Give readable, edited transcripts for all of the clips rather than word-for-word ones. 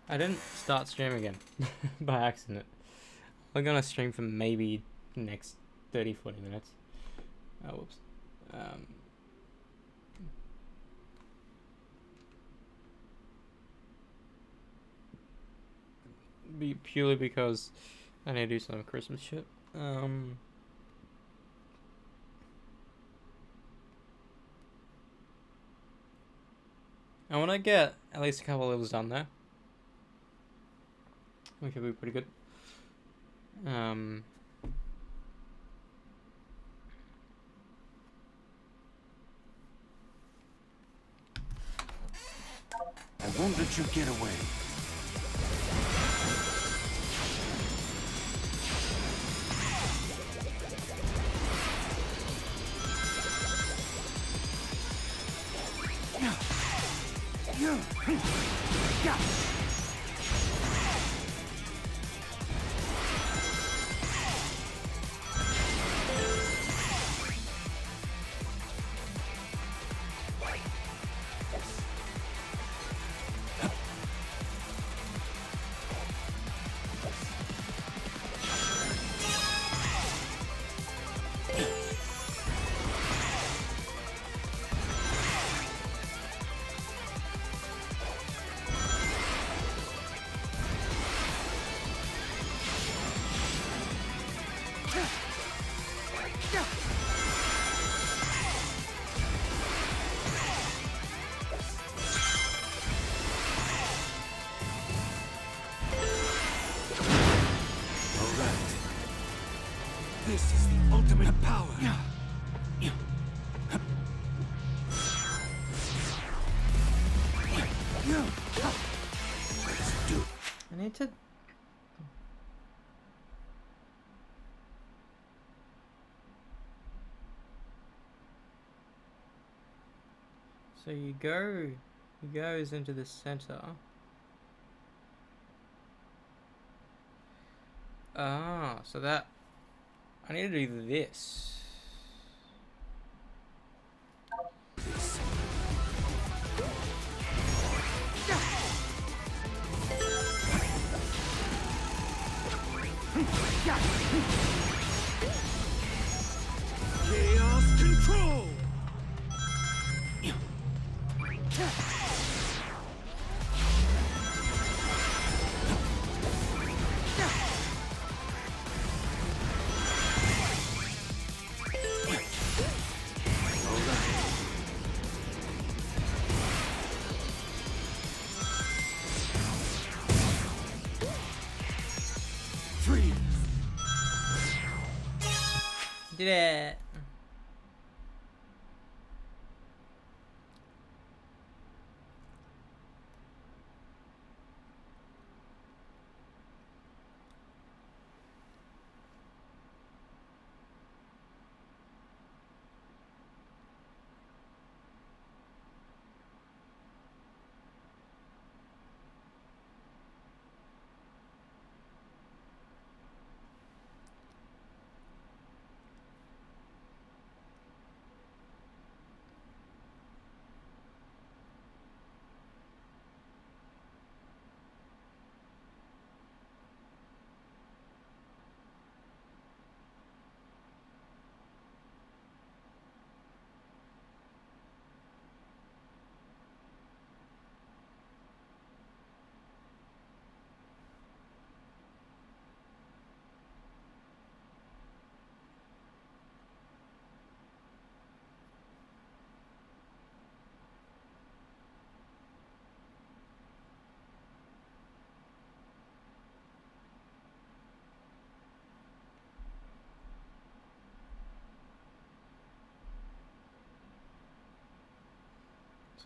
I didn't start streaming again by accident. We're gonna stream for maybe the next 30-40 minutes. Oh, whoops. Purely because I need to do some Christmas shit. I want to get at least a couple levels done there. Which would be pretty good. I won't let you get away. This is the ultimate power. Let's do it. I need to. So he goes into the center. Ah, so that I need to do this. Chaos control. Freeze. Did it.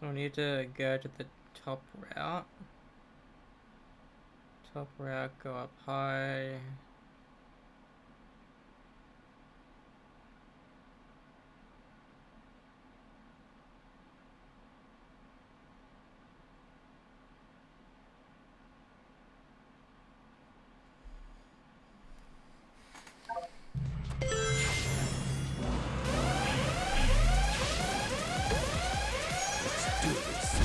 So I need to go to the top route. Top route, go up high. Let's do this.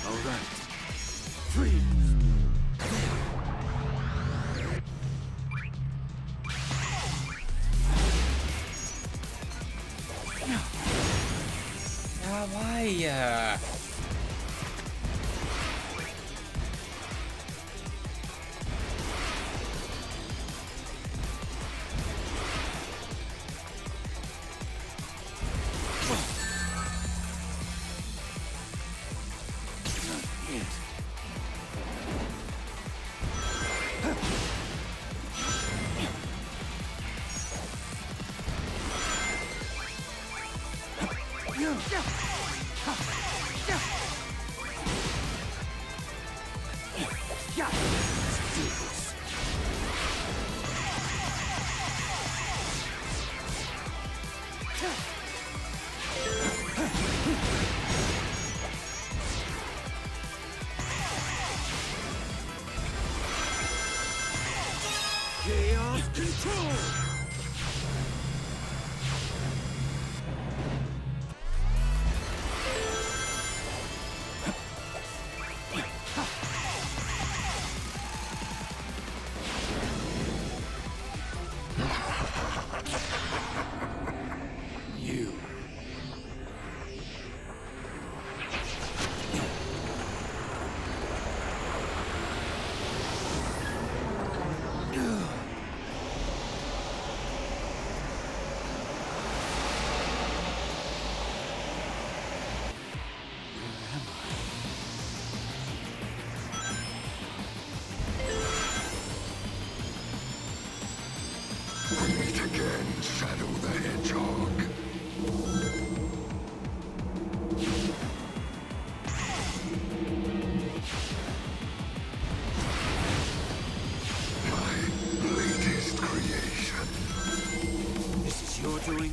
All right. Freeze. Why? Chaos control. You. Meet again, Shadow the Hedgehog. My latest creation. This is your doing?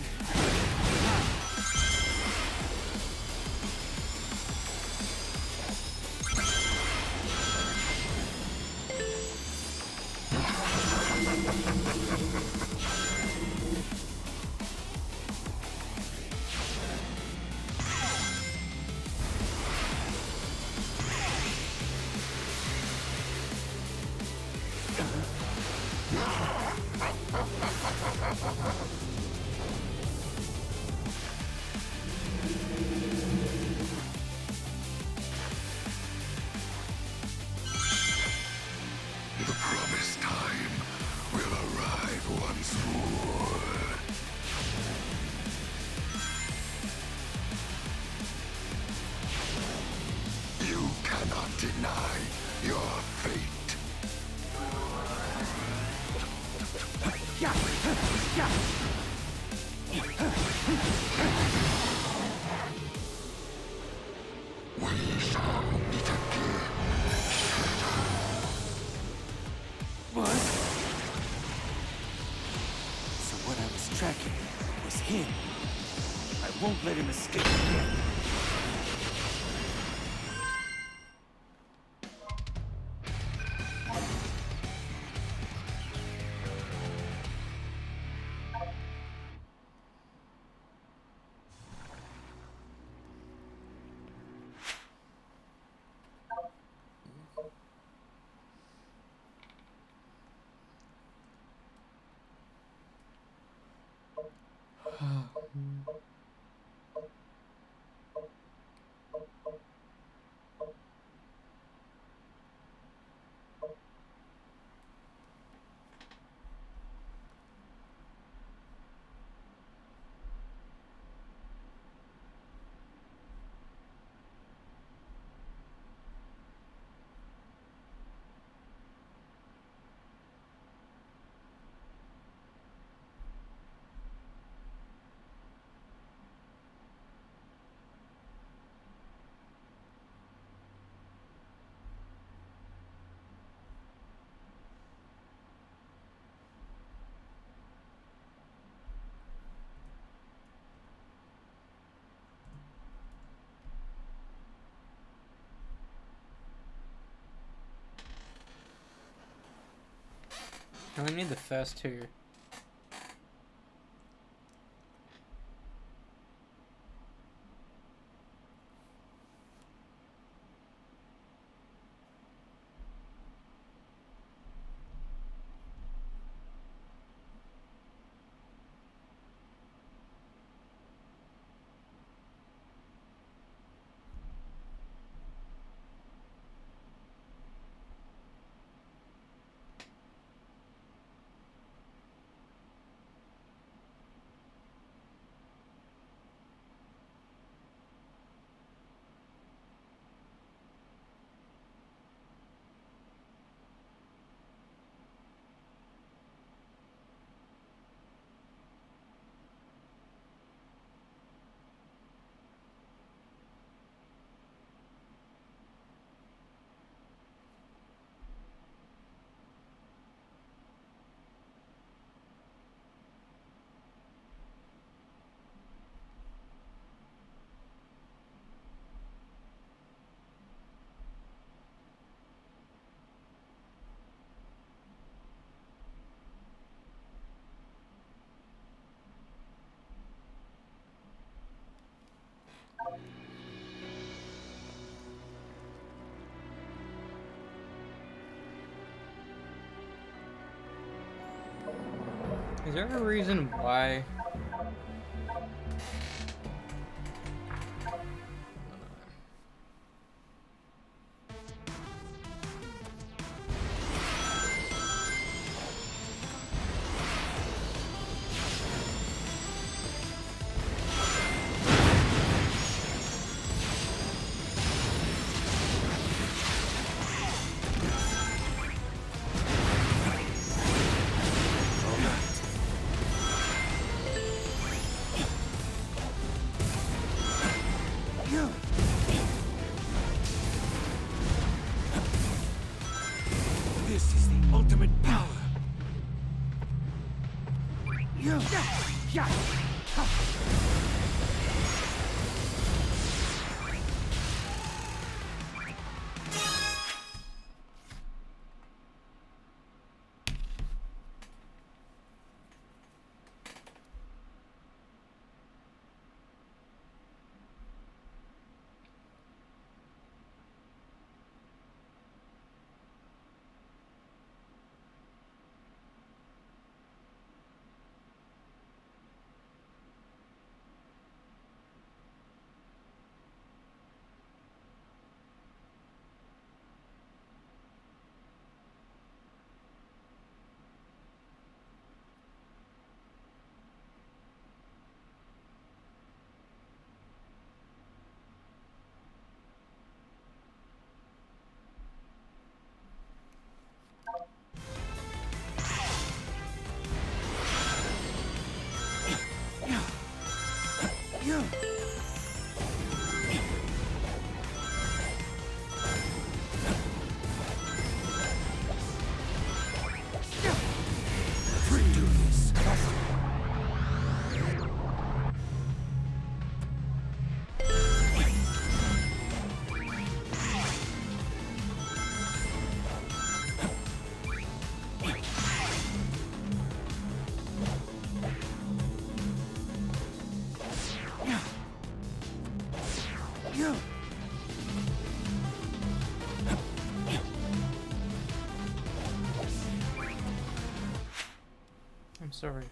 The promised time will arrive once more. You cannot deny your fate. We shall meet again. What? So what I was tracking was him. I won't let him escape again. I only need the first two. Is there a reason why? This is the ultimate power. I'm sorry.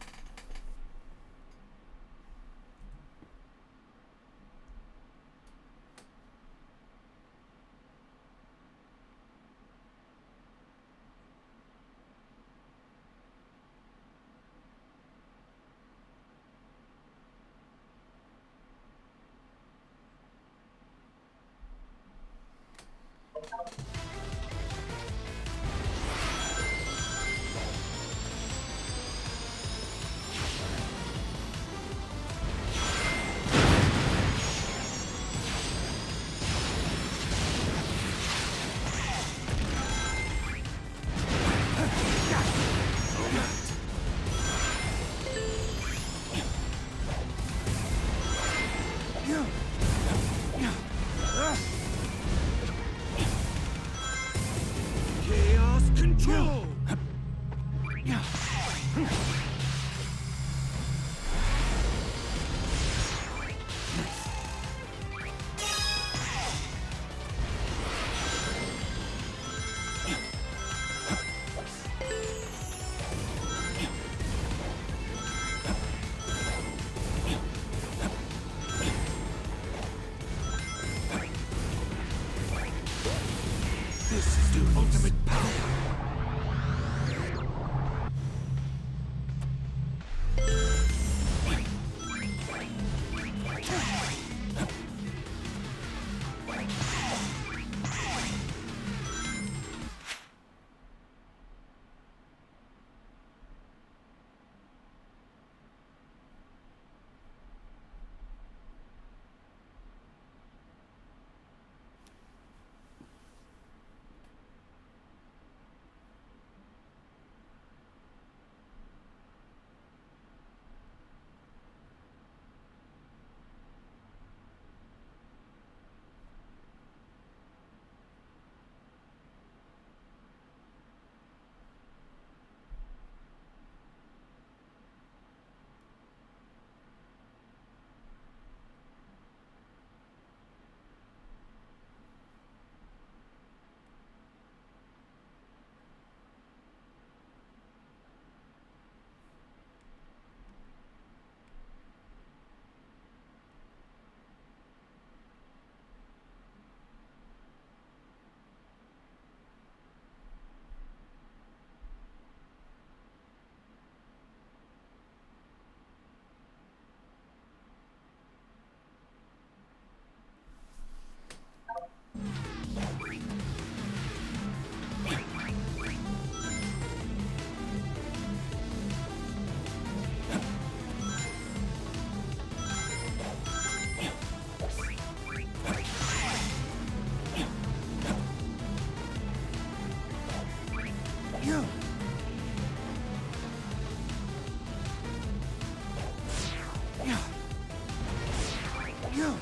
Yeah,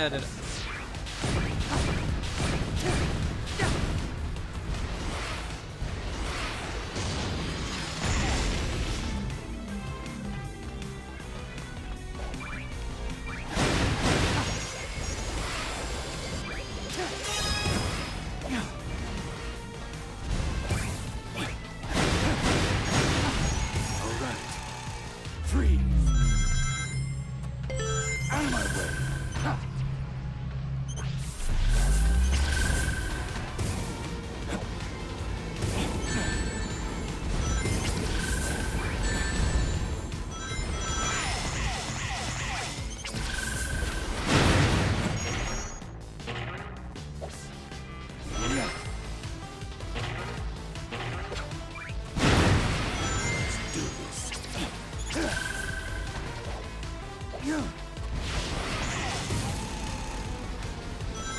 I did it.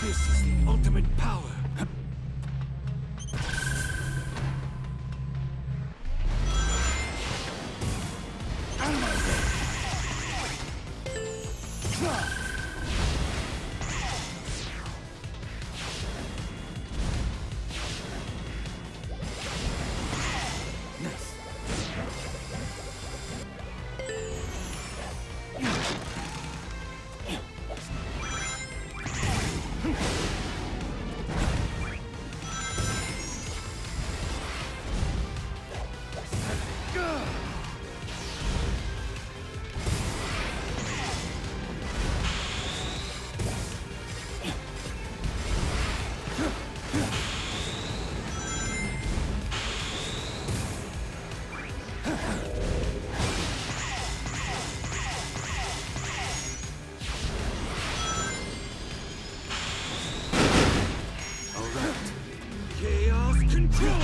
This is the ultimate power. Out of my way. Nice. Chaos control!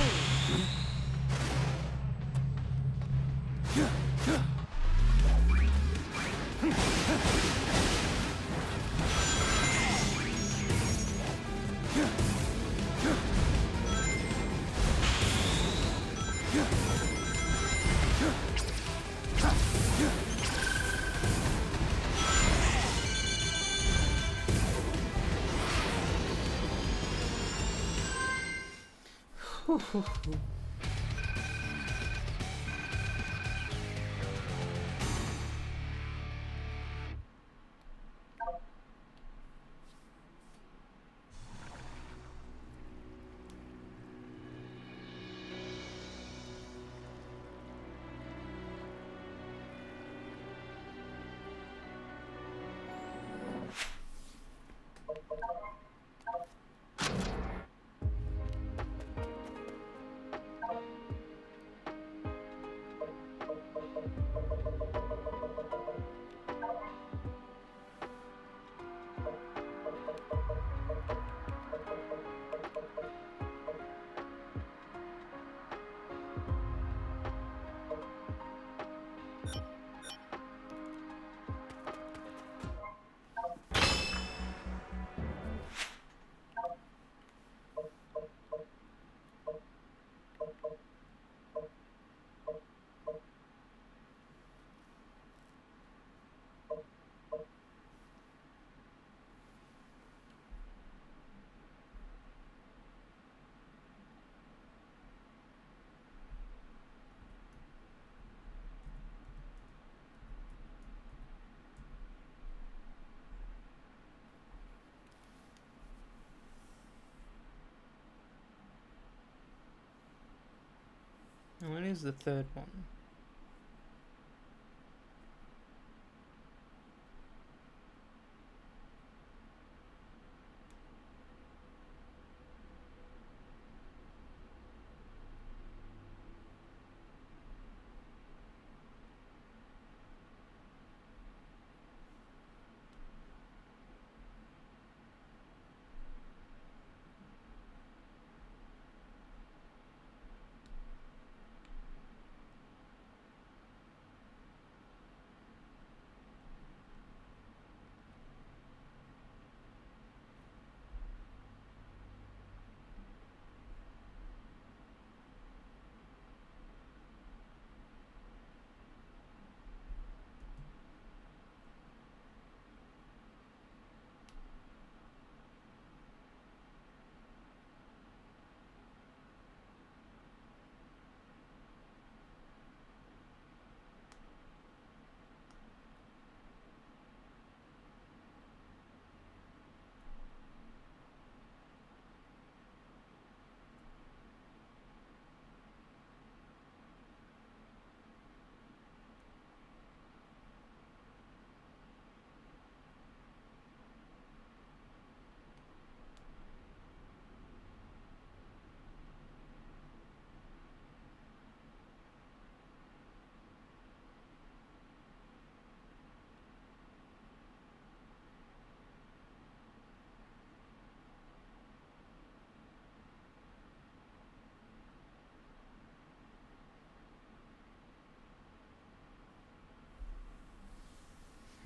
When is the third one?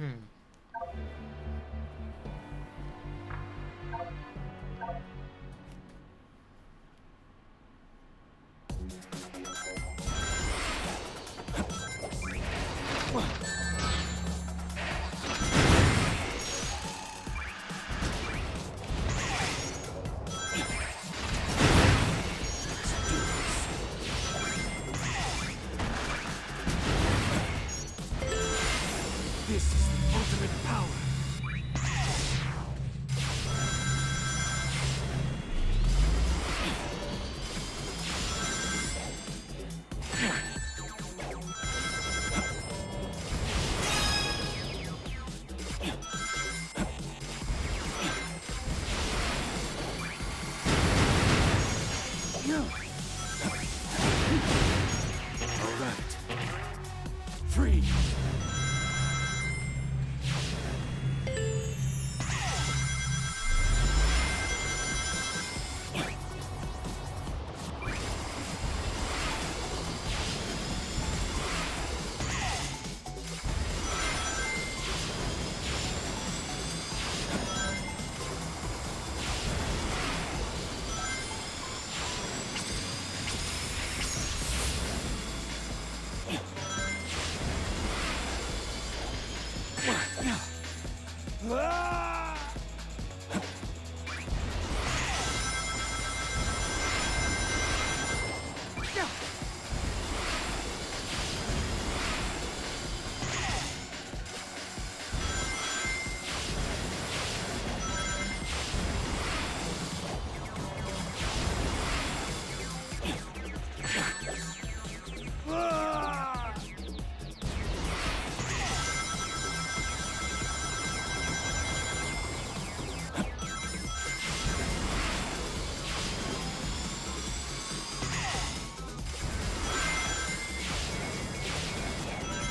Hmm. This is the ultimate power. All right. Free.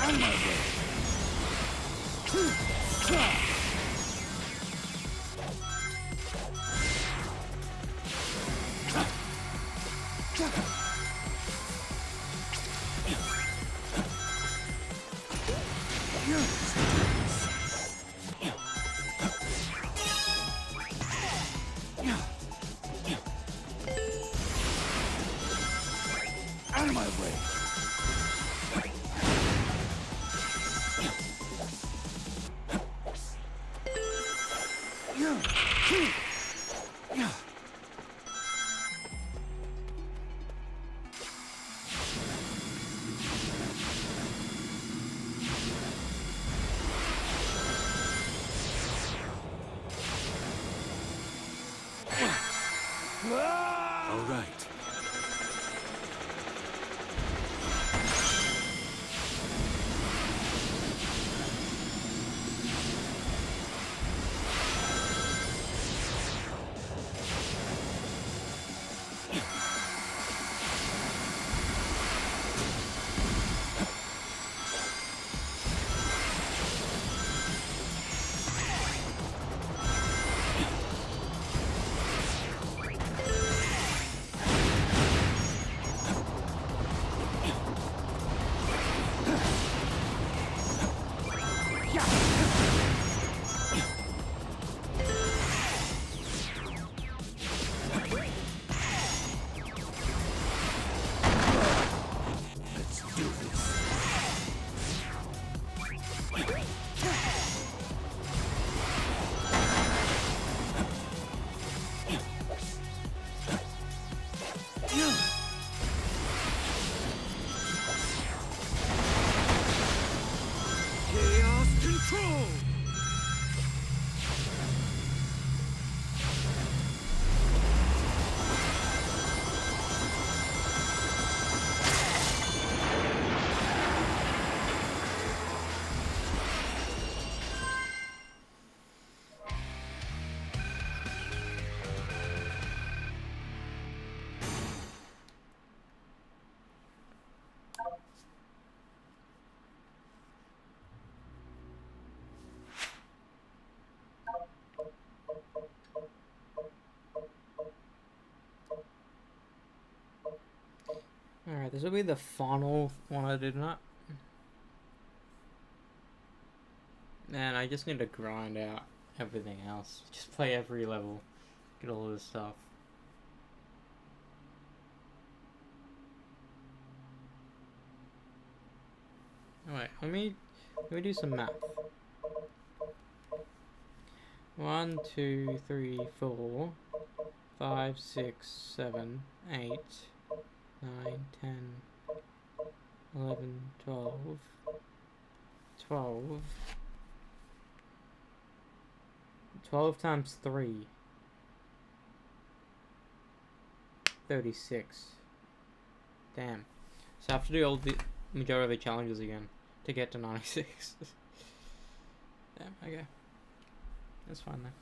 Out of my way. Out of my way. All right. Let's do this. Chaos control. Alright, this will be the final one I did not. Man, I just need to grind out everything else. Just play every level. Get all of this stuff. Alright, let me do some math. 1, 2, 3, 4, 5, 6, 7, 8, 9, 10, 11, 12, 12. 12 times 3. 36. Damn. So I have to do all the majority of the challenges again to get to 96. Damn, okay. That's fine then.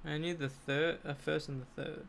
I need the first and the third.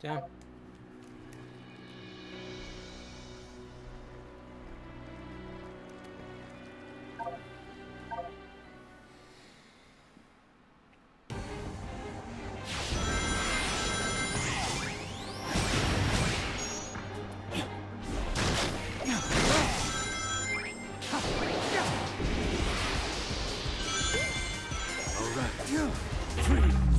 Damn. All right. Freeze.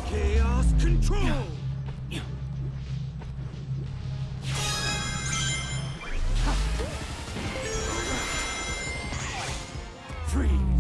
Chaos control! Freeze.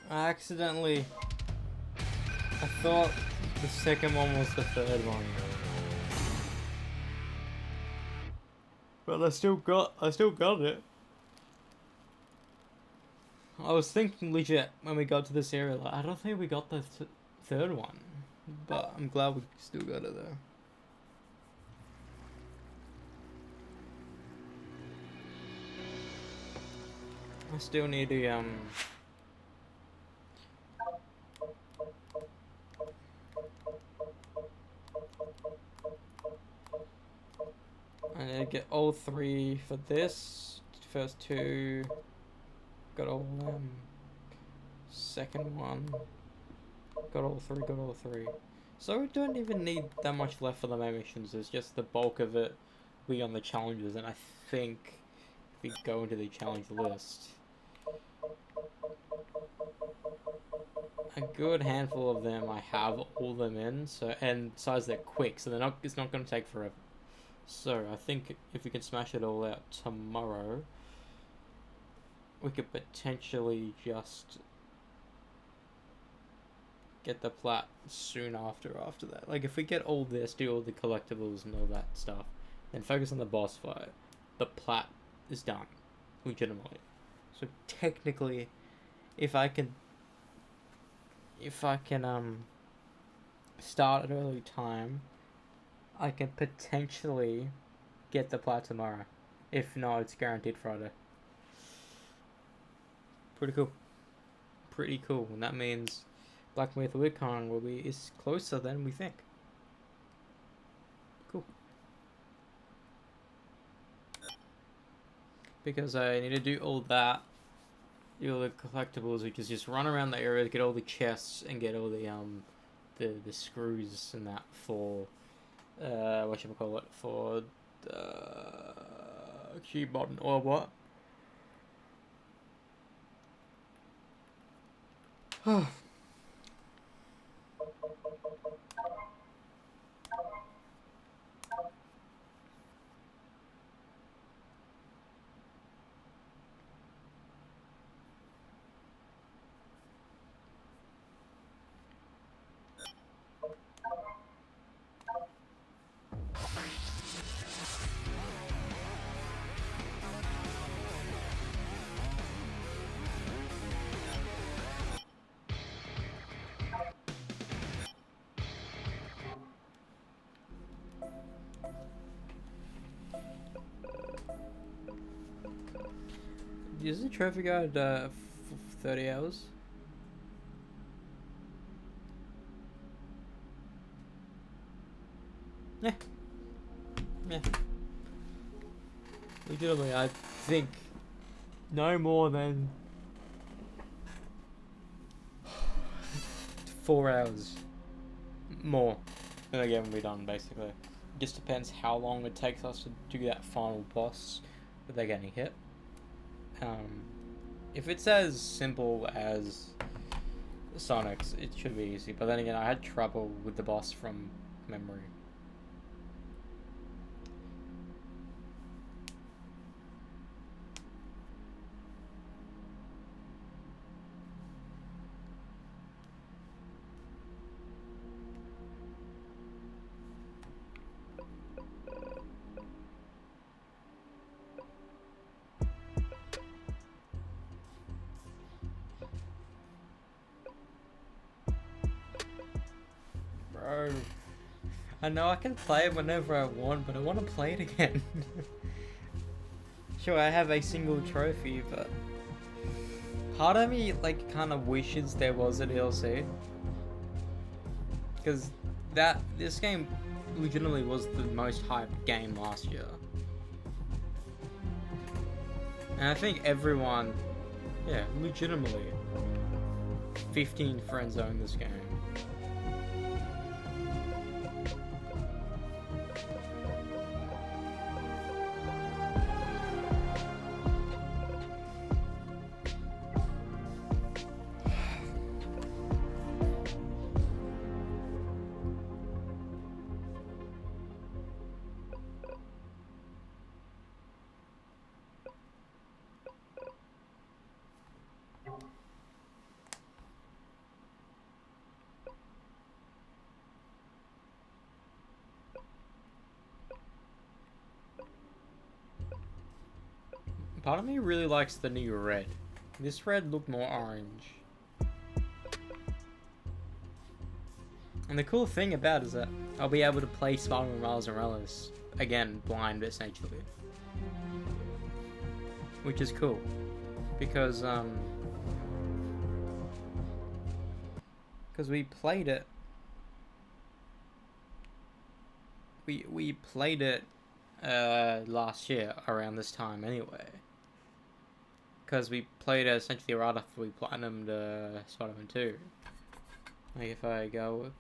I accidentally... I thought the second one was the third one. But I still got it. I was thinking legit when we got to this area, like, I don't think we got the third one. But I'm glad we still got it though. I still need to I need to get all three for this. First two. Got all them. Second one. Got all three. So we don't even need that much left for the main missions. It's just the bulk of it we on the challenges, and I think if we go into the challenge list, a good handful of them I have all them in, so, and besides they're quick, so it's not going to take forever. So I think if we can smash it all out tomorrow, we could potentially just get the plat soon after that. Like if we get all this, do all the collectibles and all that stuff, then focus on the boss fight, the plat is done, legitimately. So technically, if I can start at early time, I can potentially get the plat tomorrow. If not, it's guaranteed Friday. Pretty cool. And that means Black Myth Wukong will be is closer than we think. Cool. Because I need to do all that, do all the collectibles, which is just run around the area, get all the chests, and get all the screws and that for whatchamacallit, for Cubot and Orbot. Is the trophy guide 30 hours? Yeah. Legitimately, I think no more than 4 hours more than the game will be done, basically. It just depends how long it takes us to do that final boss without getting hit. If it's as simple as Sonic's, it should be easy. But then again, I had trouble with the boss from memory. Bro, I know I can play it whenever I want, but I want to play it again. Sure, I have a single trophy, but part of me like kind of wishes there was a DLC, because this game legitimately was the most hyped game last year, and I think everyone, yeah, legitimately, 15 friends own this game. Part of me really likes the new red. This red looked more orange. And the cool thing about it is that I'll be able to play Spider-Man Miles Morales again, blind essentially. Which is cool. Because we played it. We played it last year around this time anyway. Because we played it essentially right after we platinumed Spider-Man 2. Like if I go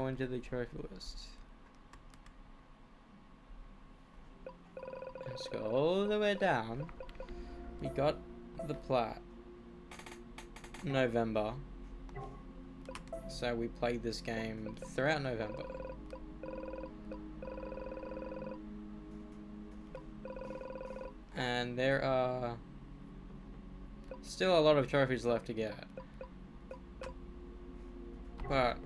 into the trophy list, let's go all the way down. We got the plat November, so we played this game throughout November. And there are still a lot of trophies left to get. But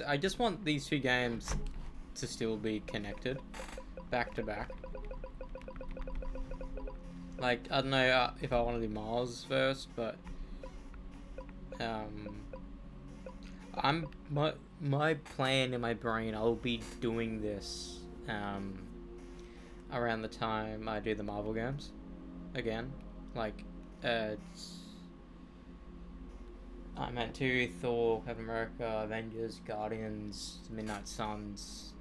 I just want these two games to still be connected back to back. Like, I don't know if I want to do Miles first, but my plan in my brain, I'll be doing this around the time I do the Marvel games again. Like, Ant-Man 2, Thor, Captain America, Avengers, Guardians, Midnight Suns.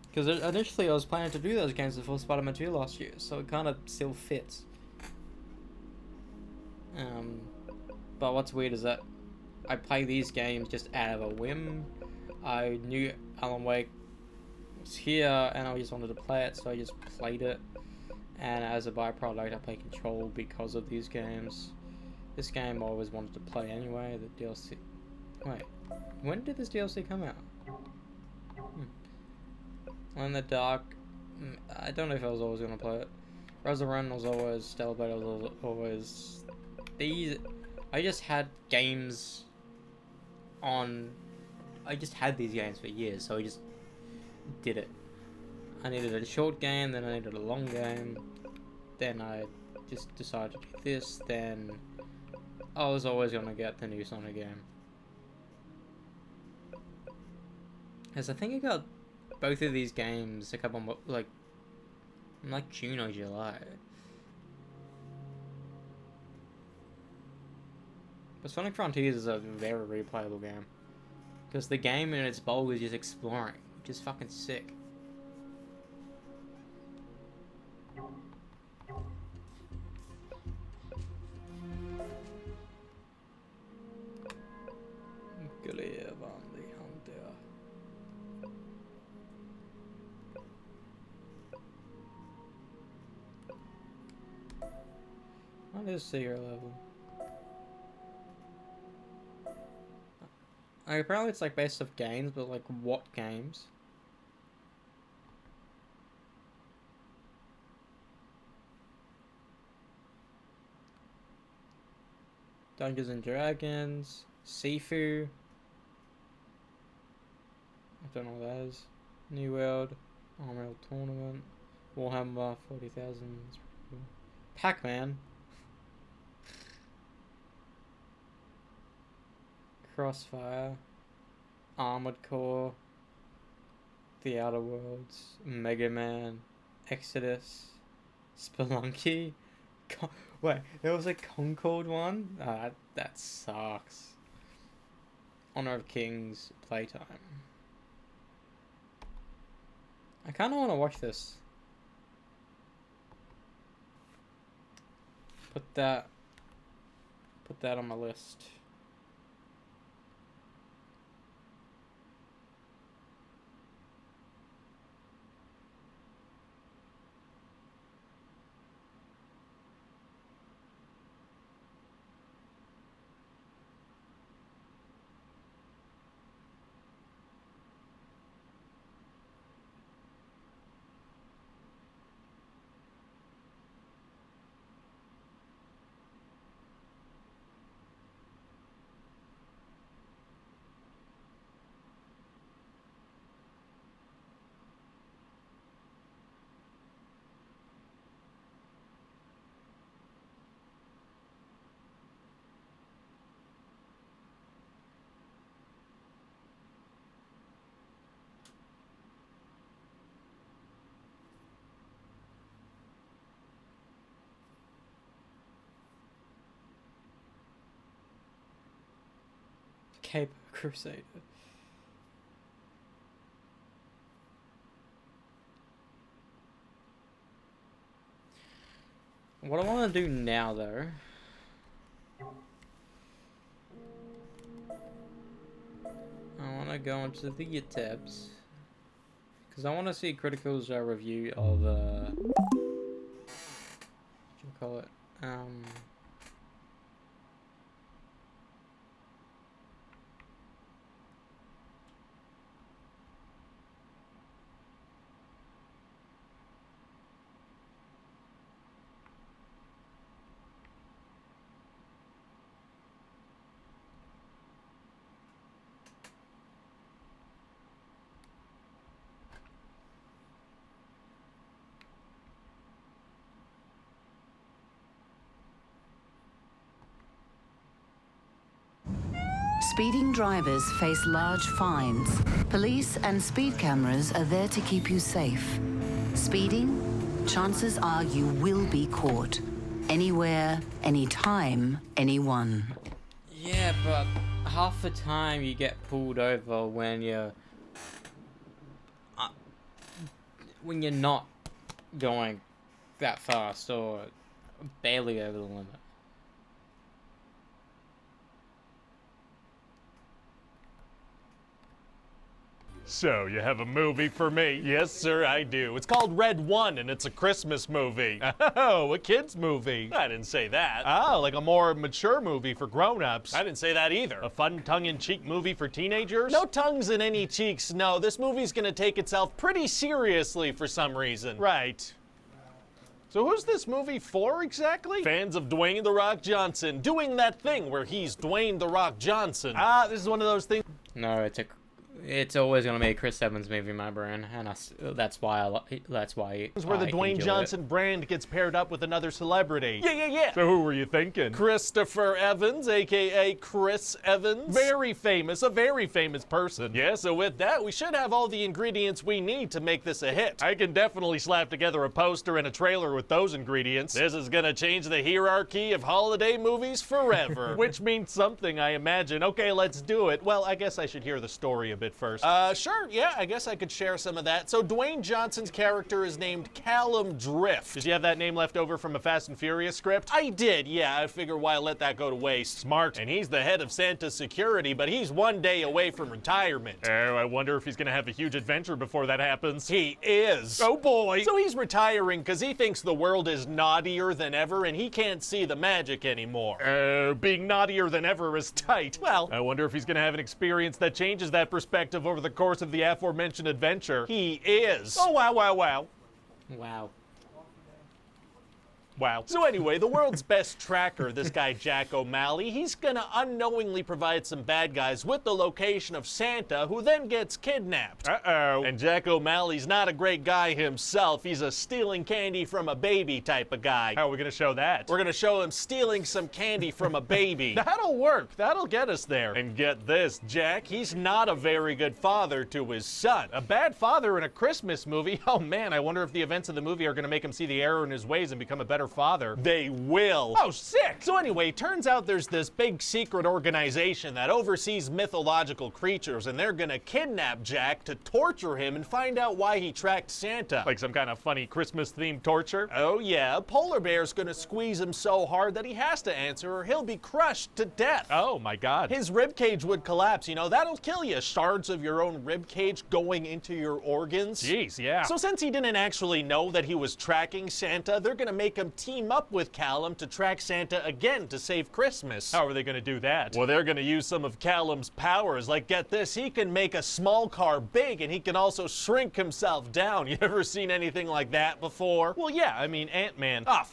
Because initially I was planning to do those games before Spider-Man 2 last year, so it kind of still fits. But what's weird is that I play these games just out of a whim. I knew Alan Wake was here and I just wanted to play it, so I just played it. And as a byproduct, I play Control because of these games. This game I always wanted to play anyway, the DLC. Wait, when did this DLC come out? In the Dark, I don't know if I was always going to play it. Resurrect was always, Stellar Blade was always... These... I just had games on... I just had these games for years, so I just did it. I needed a short game, then I needed a long game, then I just decided to do this, then I was always going to get the new Sonic game. Because I think I got both of these games a couple of, like June or July. But Sonic Frontiers is a very replayable game. Because the game in its bowl is just exploring, which is fucking sick. What is secret level? Like, apparently it's like based off games, but like what games? Dungeons and Dragons, Sifu. I don't know what that is. New World, Unreal Tournament, Warhammer 40,000. Pac-Man. Crossfire, Armored Core, The Outer Worlds, Mega Man, Exodus, Spelunky. Wait, there was a Concord one? That sucks. Honor of Kings, Playtime. I kind of want to watch this. Put that on my list. Cape Crusader. What I want to do now, though, I want to go into the tabs because I want to see Critical's review of what do you call it? Speeding drivers face large fines. Police and speed cameras are there to keep you safe. Speeding, chances are you will be caught. Anywhere, anytime, anyone. Yeah, but half the time you get pulled over when you're not going that fast or barely over the limit. So, you have a movie for me? Yes, sir, I do. It's called Red One, and it's a Christmas movie. Oh, a kid's movie. I didn't say that. Oh, like a more mature movie for grown-ups. I didn't say that either. A fun tongue-in-cheek movie for teenagers? No tongues in any cheeks, no. This movie's gonna take itself pretty seriously for some reason. Right. So who's this movie for exactly? Fans of Dwayne "The Rock" Johnson, doing that thing where he's Dwayne "The Rock" Johnson. Ah, this is one of those things. No, it's always gonna be a Chris Evans movie in my brain, and that's why Where the Dwayne Johnson brand gets paired up with another celebrity. Yeah. So who were you thinking? Christopher Evans, aka Chris Evans. Very famous, a very famous person. Yeah, so with that, we should have all the ingredients we need to make this a hit. I can definitely slap together a poster and a trailer with those ingredients. This is gonna change the hierarchy of holiday movies forever. Which means something, I imagine. Okay, let's do it. Well, I guess I should hear the story a bit first. Sure, yeah, I guess I could share some of that. So Dwayne Johnson's character is named Callum Drift. Did you have that name left over from a Fast and Furious script? I did, yeah. I figure why let that go to waste. Smart. And he's the head of Santa's security, but he's one day away from retirement. Oh, I wonder if he's gonna have a huge adventure before that happens. He is. Oh boy. So he's retiring because he thinks the world is naughtier than ever and he can't see the magic anymore. Being naughtier than ever is tight. Well, I wonder if he's gonna have an experience that changes that perspective over the course of the aforementioned adventure. He is. Oh, wow. Wow. So anyway, the world's best tracker, this guy Jack O'Malley, he's gonna unknowingly provide some bad guys with the location of Santa, who then gets kidnapped. Uh-oh. And Jack O'Malley's not a great guy himself. He's a stealing candy from a baby type of guy. How are we gonna show that? We're gonna show him stealing some candy from a baby. That'll work. That'll get us there. And get this, Jack, he's not a very good father to his son. A bad father in a Christmas movie? Oh man, I wonder if the events of the movie are gonna make him see the error in his ways and become a better her father. They will. Oh, sick! So anyway, turns out there's this big secret organization that oversees mythological creatures, and they're gonna kidnap Jack to torture him and find out why he tracked Santa. Like some kind of funny Christmas-themed torture? Oh yeah, Polar Bear's gonna squeeze him so hard that he has to answer or he'll be crushed to death. Oh my god. His ribcage would collapse, you know, that'll kill you. Shards of your own ribcage going into your organs. Jeez, yeah. So since he didn't actually know that he was tracking Santa, they're gonna make him team up with Callum to track Santa again to save Christmas. How are they gonna do that? Well, they're gonna use some of Callum's powers. Like, get this, he can make a small car big and he can also shrink himself down. You ever seen anything like that before? Well, yeah, I mean, Ant-Man. Ah,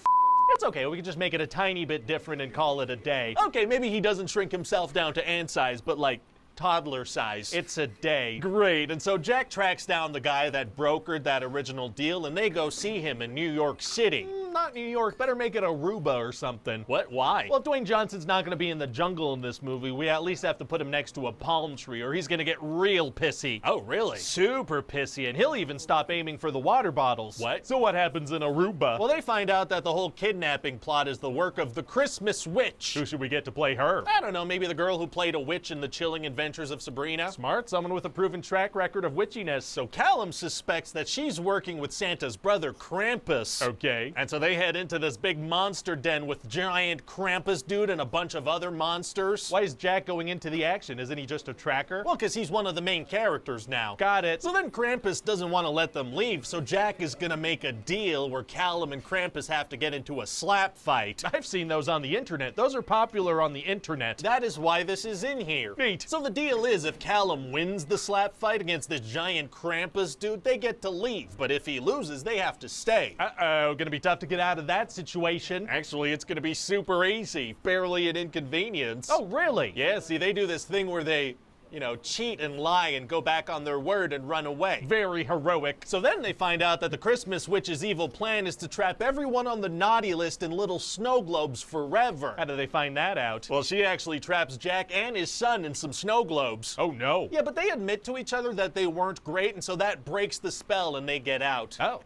it's okay, we can just make it a tiny bit different and call it a day. Okay, maybe he doesn't shrink himself down to ant size, but like, toddler size. It's a day. Great. And so Jack tracks down the guy that brokered that original deal, and they go see him in New York City. Not New York. Better make it Aruba or something. What? Why? Well, if Dwayne Johnson's not going to be in the jungle in this movie, we at least have to put him next to a palm tree, or he's going to get real pissy. Oh, really? Super pissy, and he'll even stop aiming for the water bottles. What? So what happens in Aruba? Well, they find out that the whole kidnapping plot is the work of the Christmas Witch. Who should we get to play her? I don't know, maybe the girl who played a witch in The Chilling Adventures of Sabrina? Smart, someone with a proven track record of witchiness. So Callum suspects that she's working with Santa's brother, Krampus. Okay. And so they head into this big monster den with giant Krampus dude and a bunch of other monsters. Why is Jack going into the action? Isn't he just a tracker? Well, because he's one of the main characters now. Got it. So then Krampus doesn't want to let them leave, so Jack is gonna make a deal where Callum and Krampus have to get into a slap fight. I've seen those on the internet. Those are popular on the internet. That is why this is in here. Neat. So the deal is, if Callum wins the slap fight against this giant Krampus dude, they get to leave. But if he loses, they have to stay. Uh-oh, gonna be tough to get out of that situation. Actually, it's gonna be super easy. Barely an inconvenience. Oh, really? Yeah, see, they do this thing where they, you know, cheat and lie and go back on their word and run away. Very heroic. So then they find out that the Christmas Witch's evil plan is to trap everyone on the naughty list in little snow globes forever. How do they find that out? Well, she actually traps Jack and his son in some snow globes. Oh, no. Yeah, but they admit to each other that they weren't great, and so that breaks the spell and they get out. Oh.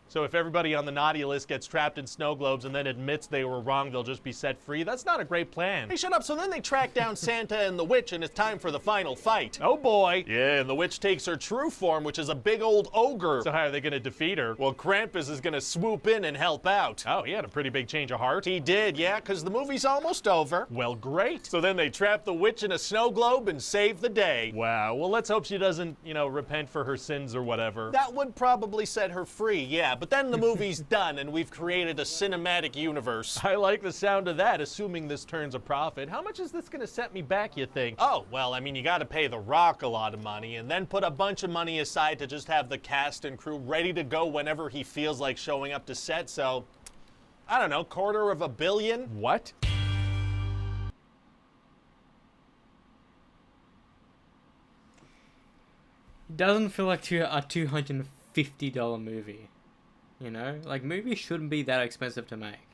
So if everybody on the naughty list gets trapped in snow globes and then admits they were wrong, they'll just be set free? That's not a great plan. Hey, shut up. So then they track down Santa and the witch, and it's time for the final fight. Oh, boy. Yeah, and the witch takes her true form, which is a big old ogre. So how are they going to defeat her? Well, Krampus is going to swoop in and help out. Oh, he had a pretty big change of heart. He did, yeah, because the movie's almost over. Well, great. So then they trap the witch in a snow globe and save the day. Wow. Well, let's hope she doesn't, you know, repent for her sins or whatever. That would probably set her free, yeah. But then the movie's done and we've created a cinematic universe. I like the sound of that, assuming this turns a profit. How much is this gonna set me back, you think? Oh, well, I mean, you gotta pay The Rock a lot of money and then put a bunch of money aside to just have the cast and crew ready to go whenever he feels like showing up to set, so, I don't know, $250 million? What? It doesn't feel like a $250 movie. You know? Like, movies shouldn't be that expensive to make.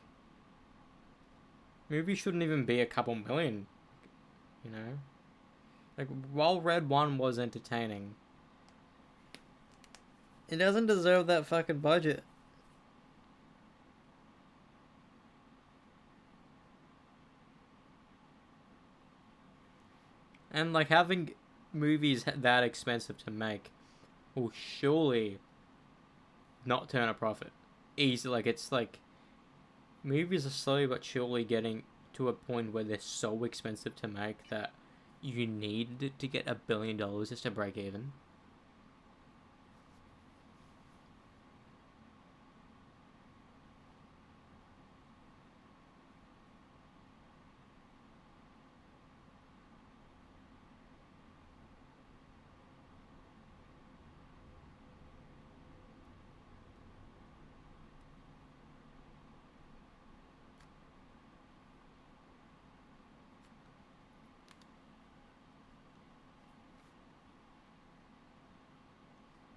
Movies shouldn't even be a couple million. You know? Like, while Red 1 was entertaining, it doesn't deserve that fucking budget. And, like, having movies that expensive to make will surely not turn a profit. Easy, like, it's like, movies are slowly but surely getting to a point where they're so expensive to make that you need to get $1 billion just to break even.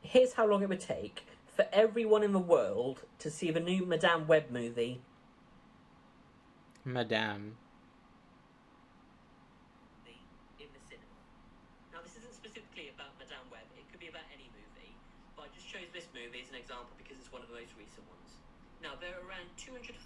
Here's how long it would take for everyone in the world to see the new Madame Web movie. Madame. In the cinema. Now, this isn't specifically about Madame Web. It could be about any movie. But I just chose this movie as an example because it's one of the most recent ones. Now, there are around 200,000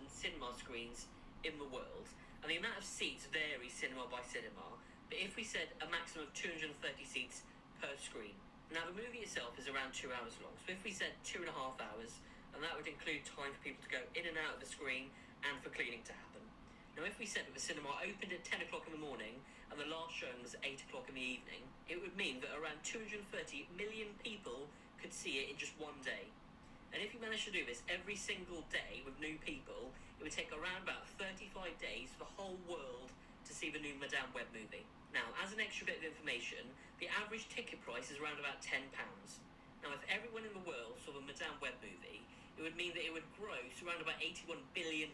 cinema screens in the world, and the amount of seats varies cinema by cinema, but if we said a maximum of 230 seats per screen. Now, the movie itself is around 2 hours long, so if we said 2.5 hours, and that would include time for people to go in and out of the screen and for cleaning to happen. Now, if we said that the cinema opened at 10 o'clock in the morning and the last showing was at 8 o'clock in the evening, it would mean that around 230 million people could see it in just one day. And if you managed to do this every single day with new people, it would take around about 35 days for the whole world to see the new Madame Web movie. Now, as an extra bit of information, the average ticket price is around about £10. Now, if everyone in the world saw the Madame Web movie, it would mean that it would gross around about £81 billion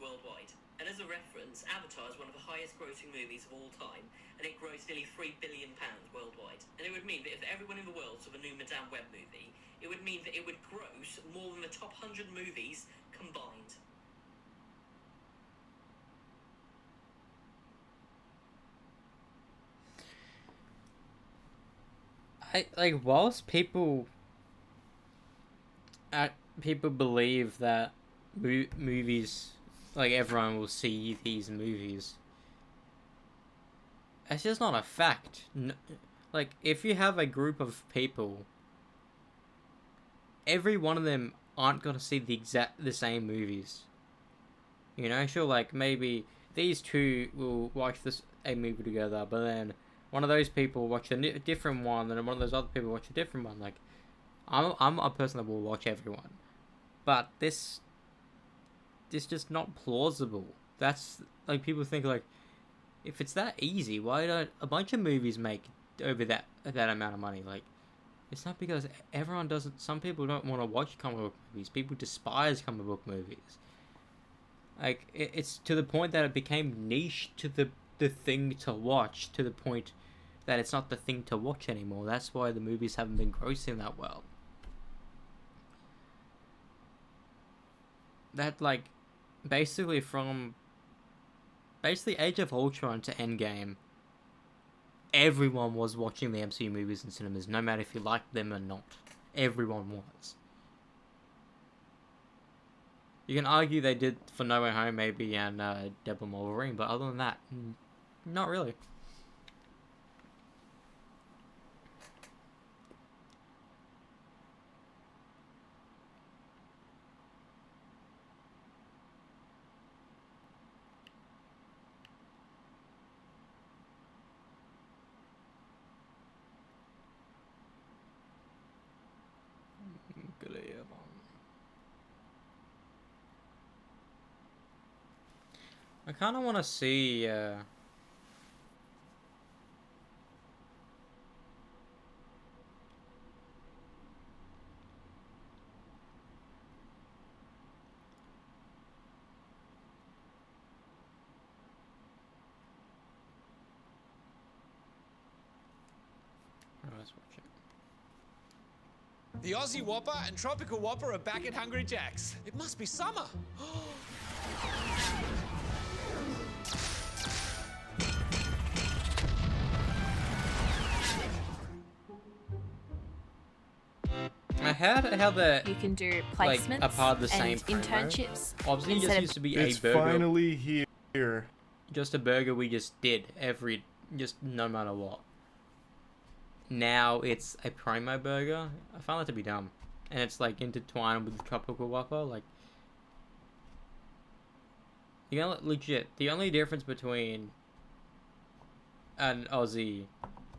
worldwide. And as a reference, Avatar is one of the highest grossing movies of all time, and it grossed nearly £3 billion worldwide. And it would mean that if everyone in the world saw the new Madame Web movie, it would mean that it would gross more than the top 100 movies combined. Whilst people believe that movies, like, everyone will see these movies, it's just not a fact. Like, if you have a group of people, every one of them aren't gonna see the same movies. You know, sure, like, maybe these two will watch a movie together, but then one of those people watch a different one, and one of those other people watch a different one. Like, I'm a person that will watch everyone, but this just not plausible. That's, like, people think, like, if it's that easy, why don't a bunch of movies make over that amount of money? Like, it's not because everyone doesn't. Some people don't want to watch comic book movies. People despise comic book movies. Like, it's to the point that it became niche to the thing to watch, to the point that it's not the thing to watch anymore. That's why the movies haven't been grossing that well. That, like, basically from Age of Ultron to Endgame, everyone was watching the MCU movies in cinemas, no matter if you liked them or not. Everyone was. You can argue they did for No Way Home, maybe, and Deadpool and Wolverine, but other than that, not really. I kind of want to see let's watch it. The Aussie Whopper and Tropical Whopper are back at Hungry Jack's. It must be summer. I heard how the You can do like placements a part of the same and internships. Obviously, just instead used of to be It's a burger. finally here. Just a burger we just did just no matter what. Now it's a promo burger. I found that to be dumb, and it's like intertwined with the Tropical Whopper. Like, you know, legit. The only difference between an Aussie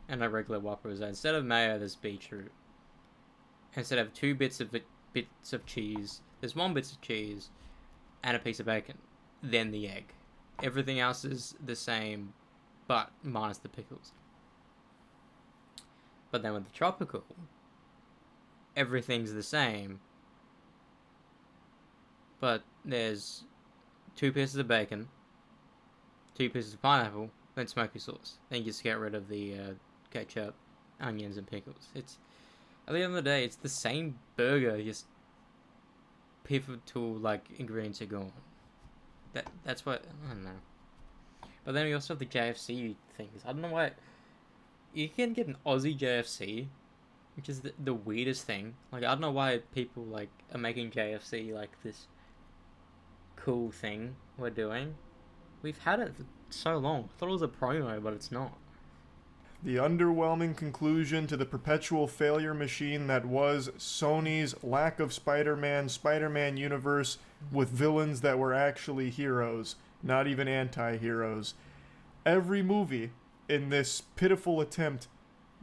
and a regular Whopper is that instead of mayo, there's beetroot. Instead of two bits of cheese, there's one bit of cheese and a piece of bacon, then the egg. Everything else is the same, but minus the pickles. But then with the Tropical, everything's the same, but there's two pieces of bacon, two pieces of pineapple, then smoky sauce. Then you just get rid of the ketchup, onions, and pickles. It's, at the end of the day, it's the same burger, just pivotal, like, ingredients are gone. That's what, I don't know. But then we also have the JFC things. I don't know why. You can get an Aussie JFC which is the weirdest thing. Like, I don't know why people, like, are making JFC, like, this cool thing we're doing. We've had it for so long. I thought it was a promo, but it's not. The underwhelming conclusion to the perpetual failure machine that was Sony's lack of Spider-Man universe with villains that were actually heroes, not even anti-heroes. Every movie in this pitiful attempt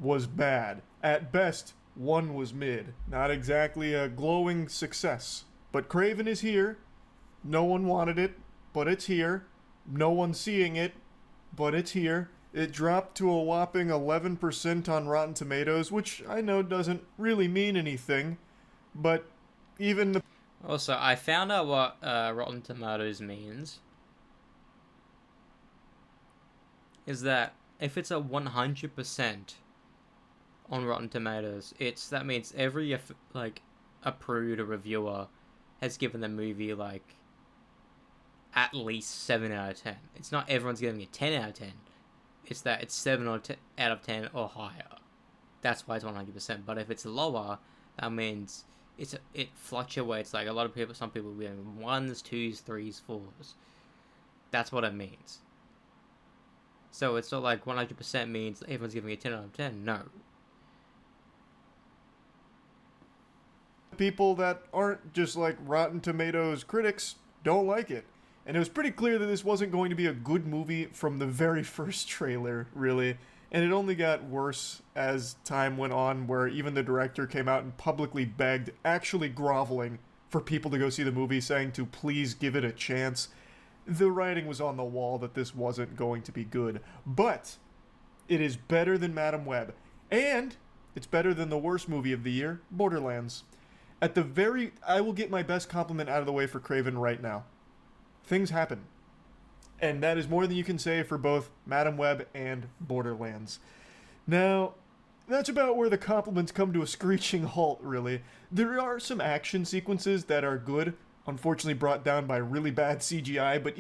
was bad. At best, one was mid. Not exactly a glowing success. But Kraven is here. No one wanted it, but it's here. No one's seeing it, but it's here. It dropped to a whopping 11% on Rotten Tomatoes, which I know doesn't really mean anything, but even the... Also, I found out what Rotten Tomatoes means. Is that if it's a 100% on Rotten Tomatoes, that means every, like, approved reviewer has given the movie, like, at least 7 out of 10. It's not everyone's giving it 10 out of 10. It's that it's 7 out of 10 or higher. That's why it's 100%. But if it's lower, that means it fluctuates. Like, a lot of people, some people will be in 1s, 2s, 3s, 4s. That's what it means. So it's not like 100% means everyone's giving it 10 out of 10. No. People that aren't just like Rotten Tomatoes critics don't like it. And it was pretty clear that this wasn't going to be a good movie from the very first trailer, really. And it only got worse as time went on, where even the director came out and publicly begged, actually groveling, for people to go see the movie, saying to please give it a chance. The writing was on the wall that this wasn't going to be good. But it is better than Madame Web. And it's better than the worst movie of the year, Borderlands. I will get my best compliment out of the way for Kraven right now. Things happen. And that is more than you can say for both Madame Web and Borderlands. Now, that's about where the compliments come to a screeching halt, really. There are some action sequences that are good, unfortunately brought down by really bad CGI, but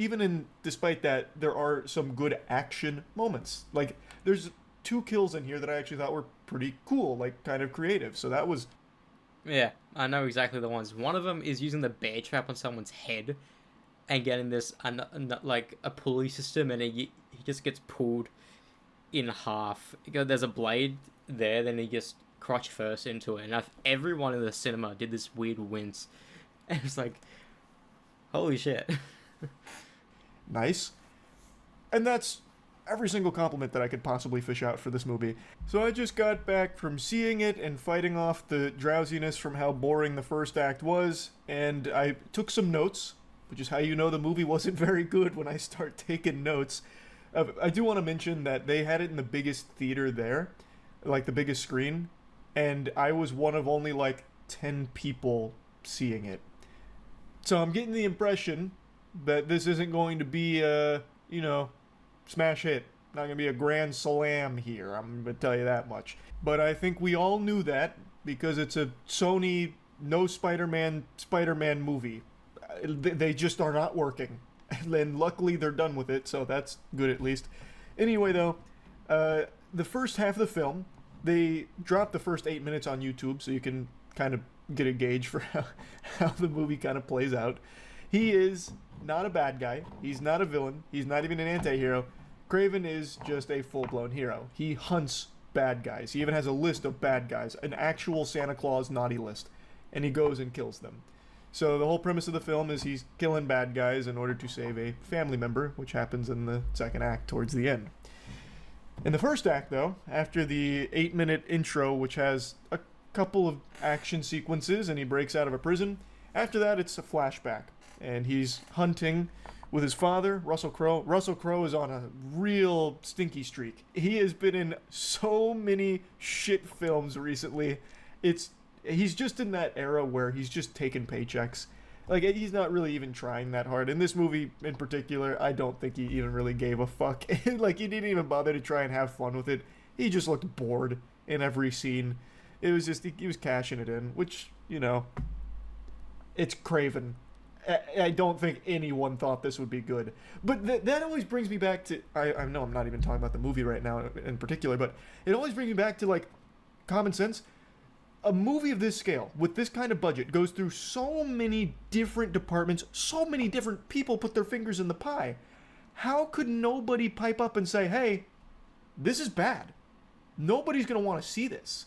despite that, there are some good action moments. Like, there's 2 kills in here that I actually thought were pretty cool, like, kind of creative, so that was... Yeah, I know exactly the ones. One of them is using the bear trap on someone's head, and getting this, like, a pulley system, and he just gets pulled in half. There's a blade there, then he just crotch first into it, and everyone in the cinema did this weird wince, and it's like, holy shit. Nice. And that's every single compliment that I could possibly fish out for this movie. So I just got back from seeing it and fighting off the drowsiness from how boring the first act was, and I took some notes, which is how you know the movie wasn't very good when I start taking notes. I do want to mention that they had it in the biggest theater there, like the biggest screen, and I was one of only like 10 people seeing it. So I'm getting the impression that this isn't going to be a, smash hit. Not going to be a grand slam here, I'm going to tell you that much. But I think we all knew that because it's a Sony no Spider-Man movie. They just are not working. And luckily they're done with it, so that's good at least. Anyway, though, the first half of the film, they dropped the first 8 minutes on YouTube, so you can kind of get a gauge for how the movie kind of plays out. He is not a bad guy. He's not a villain. He's not even an anti-hero. Kraven is just a full-blown hero. He hunts bad guys. He even has a list of bad guys, an actual Santa Claus naughty list, and he goes and kills them. So the whole premise of the film is he's killing bad guys in order to save a family member, which happens in the second act towards the end. In the first act, though, after the 8-minute intro, which has a couple of action sequences and he breaks out of a prison, after that it's a flashback, and he's hunting with his father, Russell Crowe. Russell Crowe is on a real stinky streak. He has been in so many shit films recently. He's just in that era where he's just taking paychecks. Like, he's not really even trying that hard. In this movie in particular, I don't think he even really gave a fuck. Like, he didn't even bother to try and have fun with it. He just looked bored in every scene. It was just, he was cashing it in, which, it's Kraven. I don't think anyone thought this would be good. But that always brings me back to... I know I'm not even talking about the movie right now in particular, but it always brings me back to, like, common sense. a movie of this scale, with this kind of budget, goes through so many different departments, so many different people put their fingers in the pie. How could nobody pipe up and say, hey, this is bad? Nobody's going to want to see this.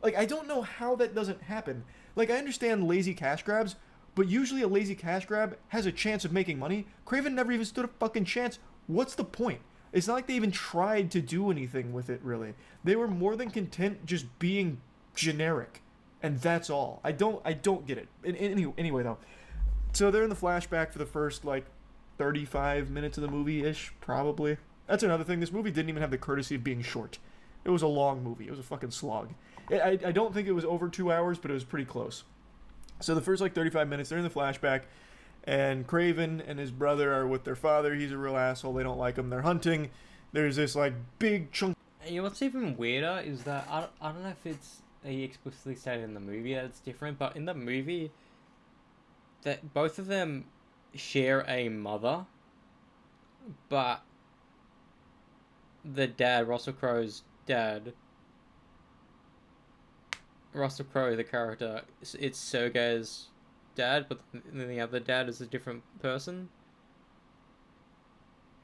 Like, I don't know how that doesn't happen. Like, I understand lazy cash grabs, but usually a lazy cash grab has a chance of making money. Craven never even stood a fucking chance. What's the point? It's not like they even tried to do anything with it, really. They were more than content just being generic, and that's all. I don't get it. Anyway, though, so they're in the flashback for the first like 35 minutes of the movie-ish, probably. That's another thing. This movie didn't even have the courtesy of being short. It was a long movie. It was a fucking slog. I don't think it was over 2 hours, but it was pretty close. So the first like 35 minutes, they're in the flashback, and Craven and his brother are with their father. He's a real asshole. They don't like him. They're hunting. There's this like big chunk. You know what's even weirder is that I don't know if it's he explicitly stated in the movie that it's different, but in the movie that both of them share a mother, but the dad, Russell Crowe's dad, Russell Crowe, the character, it's Sergei's dad, but then the other dad is a different person.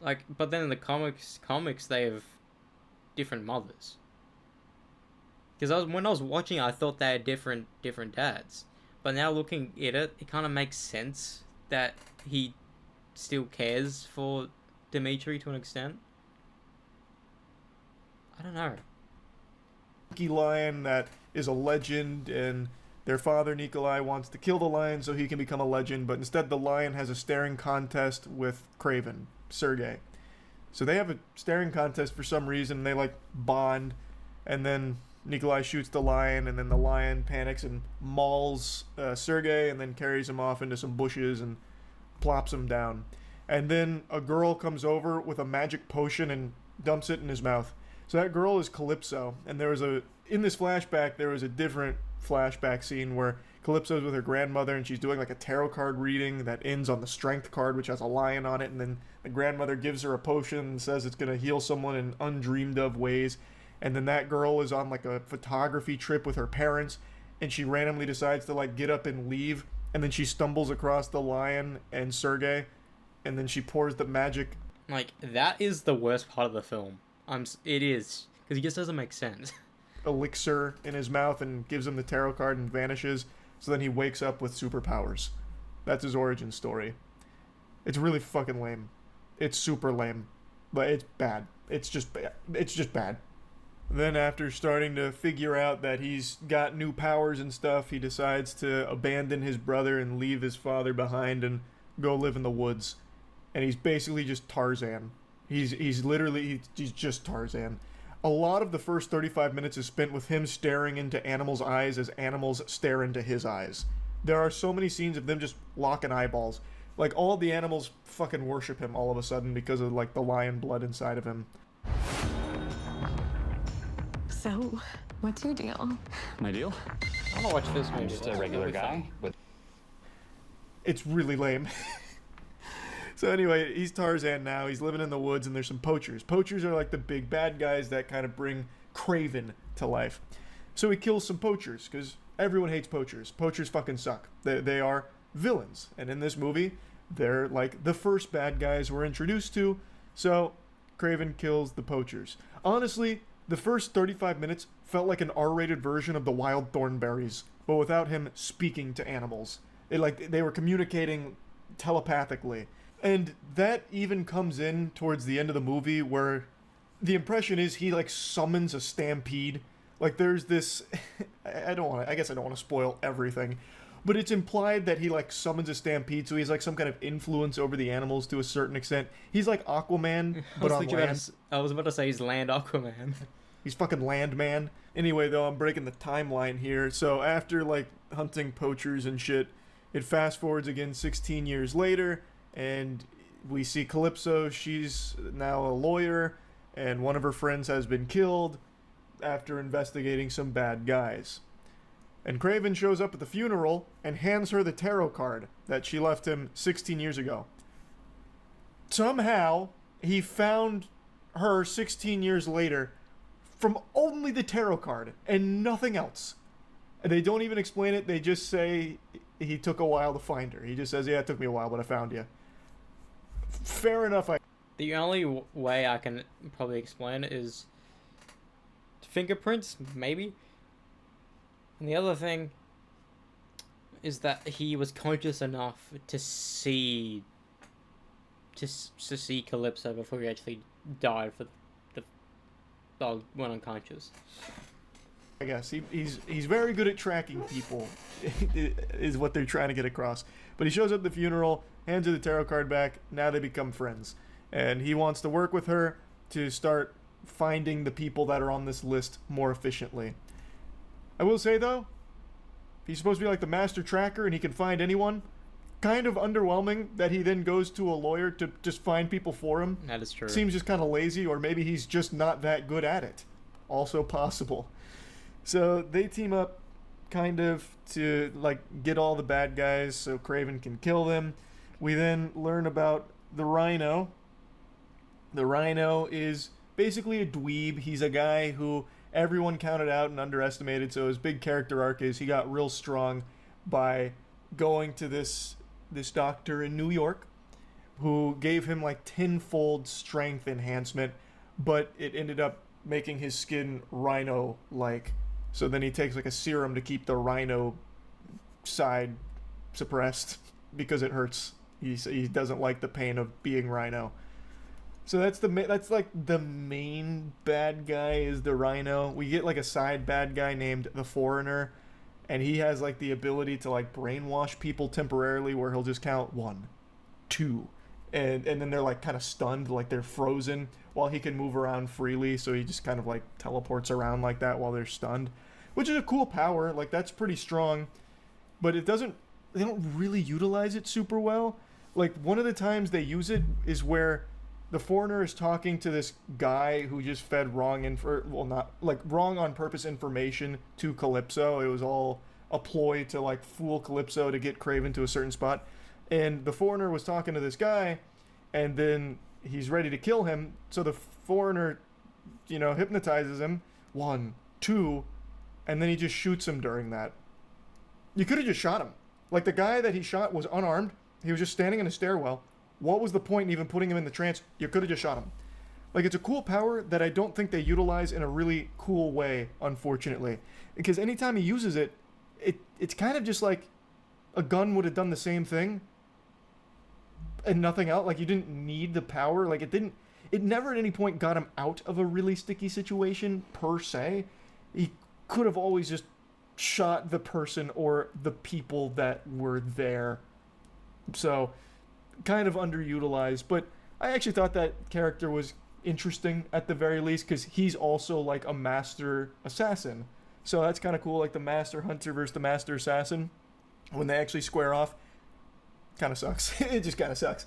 Like, but then in the comics they have different mothers. Because when I was watching, I thought they had different dads. But now looking at it, it kind of makes sense that he still cares for Dimitri to an extent. I don't know. Lion that is a legend, and their father Nikolai wants to kill the lion so he can become a legend, but instead the lion has a staring contest with Craven, Sergei. So they have a staring contest for some reason. They like bond, and then Nikolai shoots the lion, and then the lion panics and mauls Sergei, and then carries him off into some bushes and plops him down. And then a girl comes over with a magic potion and dumps it in his mouth. So that girl is Calypso, and in this flashback, there was a different flashback scene where Calypso's with her grandmother, and she's doing like a tarot card reading that ends on the strength card, which has a lion on it, and then the grandmother gives her a potion and says it's going to heal someone in undreamed of ways. And then that girl is on like a photography trip with her parents, and she randomly decides to like get up and leave, and then she stumbles across the lion and Sergei, and then she pours the magic. Like, that is the worst part of the film. It is, because it just doesn't make sense. Elixir in his mouth and gives him the tarot card and vanishes, so then he wakes up with superpowers. That's his origin story. It's really fucking lame. It's super lame, but it's bad. It's just bad. Then after starting to figure out that he's got new powers and stuff, he decides to abandon his brother and leave his father behind and go live in the woods. And he's basically just Tarzan. He's just Tarzan. A lot of the first 35 minutes is spent with him staring into animals' eyes as animals stare into his eyes. There are so many scenes of them just locking eyeballs. Like, all the animals fucking worship him all of a sudden because of, like, the lion blood inside of him. So, what's your deal? My deal? I want to watch this movie. I'm just a regular guy with... It's really lame. So anyway, he's Tarzan now. He's living in the woods, and there's some poachers. Poachers are like the big bad guys that kind of bring Craven to life. So he kills some poachers, because everyone hates poachers. Poachers fucking suck. They are villains. And in this movie, they're like the first bad guys we're introduced to. So Craven kills the poachers. Honestly, the first 35 minutes felt like an R-rated version of the Wild Thornberrys, but without him speaking to animals. They were communicating telepathically. And that even comes in towards the end of the movie, where the impression is he like summons a stampede. Like, there's this I guess I don't want to spoil everything, but it's implied that he like summons a stampede, so he's like some kind of influence over the animals to a certain extent. He's like Aquaman, but on land. I was about to say he's Land Aquaman. He's fucking Landman. Anyway, though, I'm breaking the timeline here. So after like hunting poachers and shit, it fast forwards again 16 years later. And we see Calypso. She's now a lawyer, and one of her friends has been killed after investigating some bad guys. And Craven shows up at the funeral and hands her the tarot card that she left him 16 years ago. Somehow, he found her 16 years later from only the tarot card and nothing else. They don't even explain it. They just say he took a while to find her. He just says, yeah, it took me a while, but I found you. Fair enough. The only way I can probably explain it is fingerprints, maybe. And the other thing is that he was conscious enough to see Calypso before he actually died for the dog went unconscious. I guess he's very good at tracking people, is what they're trying to get across. But he shows up at the funeral, hands her the tarot card back. Now they become friends, and he wants to work with her to start finding the people that are on this list more efficiently. I will say though, he's supposed to be like the master tracker, and he can find anyone. Kind of underwhelming that he then goes to a lawyer to just find people for him. That is true. Seems just kind of lazy, or maybe he's just not that good at it. Also possible. So they team up kind of to like get all the bad guys so Kraven can kill them. We then learn about the Rhino. The Rhino is basically a dweeb. He's a guy who everyone counted out and underestimated, so his big character arc is he got real strong by going to this doctor in New York who gave him like tenfold strength enhancement, but it ended up making his skin rhino-like. So then he takes like a serum to keep the rhino side suppressed because it hurts. He doesn't like the pain of being Rhino. So that's like the main bad guy is the Rhino. We get like a side bad guy named the Foreigner, and he has like the ability to like brainwash people temporarily, where he'll just count 1, 2, and then they're like kind of stunned, like they're frozen, while he can move around freely. So he just kind of like teleports around like that while they're stunned, which is a cool power. Like that's pretty strong, but they don't really utilize it super well. Like one of the times they use it is where the Foreigner is talking to this guy who just fed wrong on purpose information to Calypso. It was all a ploy to like fool Calypso to get Kraven to a certain spot. And the Foreigner was talking to this guy, and then he's ready to kill him. So the Foreigner, hypnotizes him. 1, 2, and then he just shoots him during that. You could have just shot him. Like the guy that he shot was unarmed. He was just standing in a stairwell. What was the point in even putting him in the trance? You could have just shot him. Like, it's a cool power that I don't think they utilize in a really cool way, unfortunately. Because anytime he uses it, it's kind of just like a gun would have done the same thing and nothing else. Like, you didn't need the power. Like, it never at any point got him out of a really sticky situation, per se. He could have always just shot the person or the people that were there. So, kind of underutilized, but I actually thought that character was interesting at the very least, because he's also like a master assassin. So that's kind of cool, like the master hunter versus the master assassin. When they actually square off, kind of sucks. It just kind of sucks.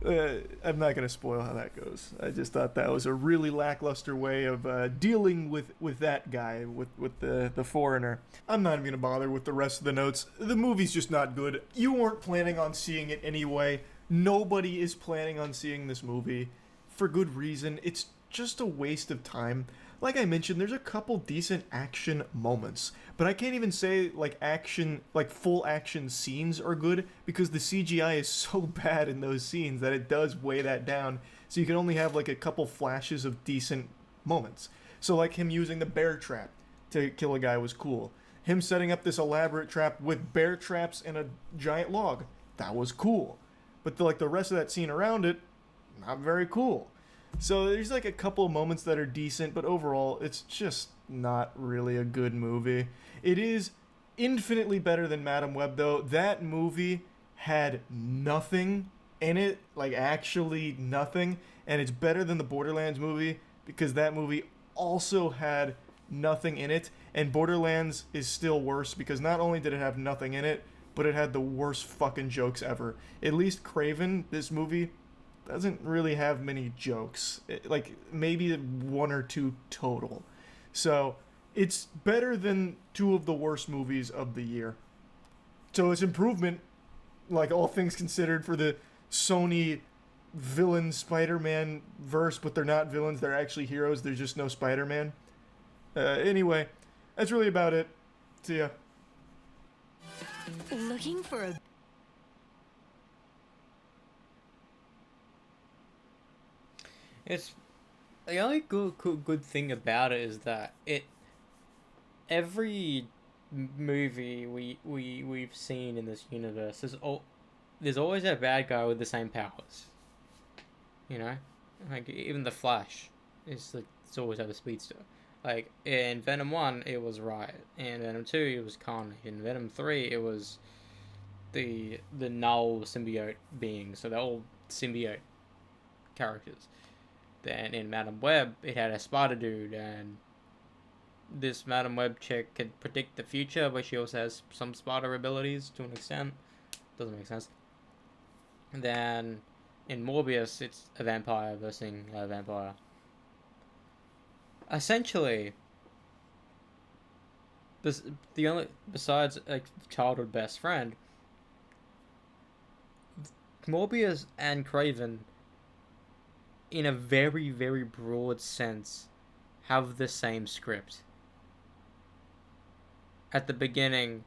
I'm not going to spoil how that goes. I just thought that was a really lackluster way of dealing with that guy, with the Foreigner. I'm not even going to bother with the rest of the notes. The movie's just not good. You weren't planning on seeing it anyway. Nobody is planning on seeing this movie for good reason. It's just a waste of time. Like I mentioned, there's a couple decent action moments, but I can't even say like full action scenes are good, because the CGI is so bad in those scenes that it does weigh that down. So you can only have like a couple flashes of decent moments. So like him using the bear trap to kill a guy was cool. Him setting up this elaborate trap with bear traps and a giant log, that was cool. But the rest of that scene around it, not very cool. So there's like a couple of moments that are decent, but overall it's just not really a good movie. It is infinitely better than Madame Web, though. That movie had nothing in it, like actually nothing, and it's better than the Borderlands movie because that movie also had nothing in it, and Borderlands is still worse because not only did it have nothing in it, but it had the worst fucking jokes ever. At least Kraven, this movie, doesn't really have many jokes. Like, maybe 1 or 2 total. So, it's better than 2 of the worst movies of the year. So, it's improvement, like, all things considered, for the Sony villain Spider-Man verse, but they're not villains, they're actually heroes, there's just no Spider-Man. Anyway, that's really about it. See ya. Looking for a... It's the only good thing about it is that every movie we've seen in this universe there's always a bad guy with the same powers. You know, like even the Flash it's always have a speedster. Like in Venom 1 it was Riot, in Venom 2 it was Carnage, in Venom 3 it was the null symbiote being, so they're all symbiote characters. Then in Madam Web it had a spider dude, and this Madam Web chick can predict the future, but she also has some spider abilities to an extent. Doesn't make sense. And then in Morbius it's a vampire versus a vampire. Essentially, besides a childhood best friend, Morbius and Kraven, in a very, very broad sense, have the same script. At the beginning,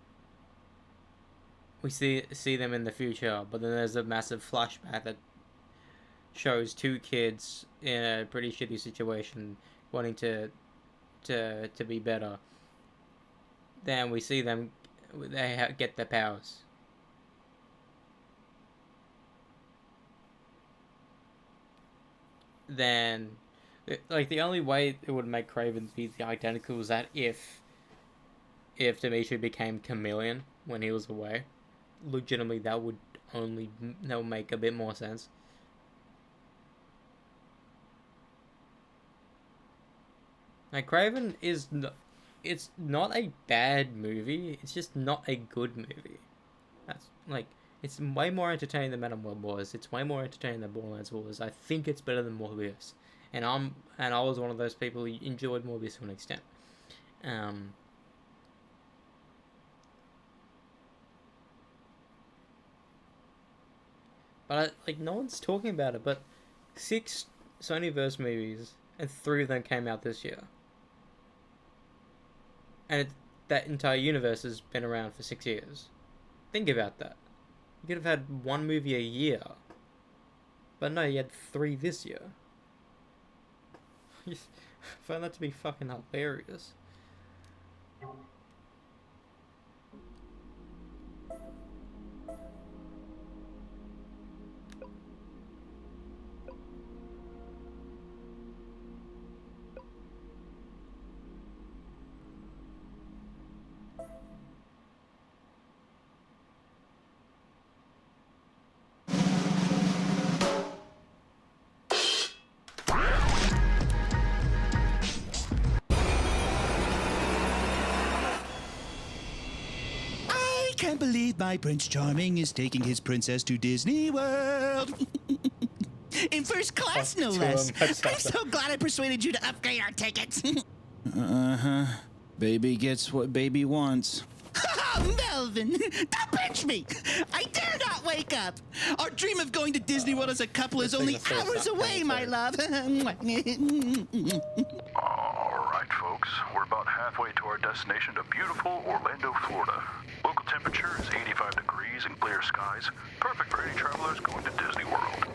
we see them in the future, but then there's a massive flashback that shows two kids in a pretty shitty situation wanting to be better. Then we see them, they get their powers. Then, like, the only way it would make Kraven be the identical is that if Dimitri became Chameleon when he was away. Legitimately, that would make a bit more sense. Like, Kraven it's not a bad movie, it's just not a good movie. That's, like, it's way more entertaining than Madam Web was, it's way more entertaining than Borderlands was. I think it's better than Morbius. And I was one of those people who enjoyed Morbius to an extent. But, like, no one's talking about it, but 6 Sonyverse movies, and 3 of them came out this year. And that entire universe has been around for 6 years. Think about that. You could have had 1 movie a year. But no, you had 3 this year. I find that to be fucking hilarious. Can't believe my Prince Charming is taking his princess to Disney World. In first class, no less. I'm so glad I persuaded you to upgrade our tickets. Baby gets what baby wants. Melvin, don't pinch me. I dare not wake up. Our dream of going to Disney World as a couple is only hours away, my love. All right, folks. We're about halfway to our destination to beautiful Orlando, Florida. Local temperature is 85 degrees and clear skies. Perfect for any travelers going to Disney World.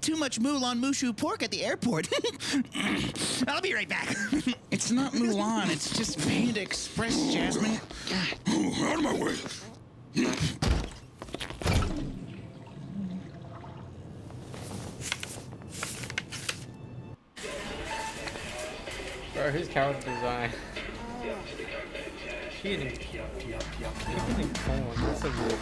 Too much Moulin Mushu pork at the airport. I'll be right back. It's not Mulan, it's just Panda Express, Jasmine. Out of my way. Bro, his character design. Cheating. Eating corn. That's a weird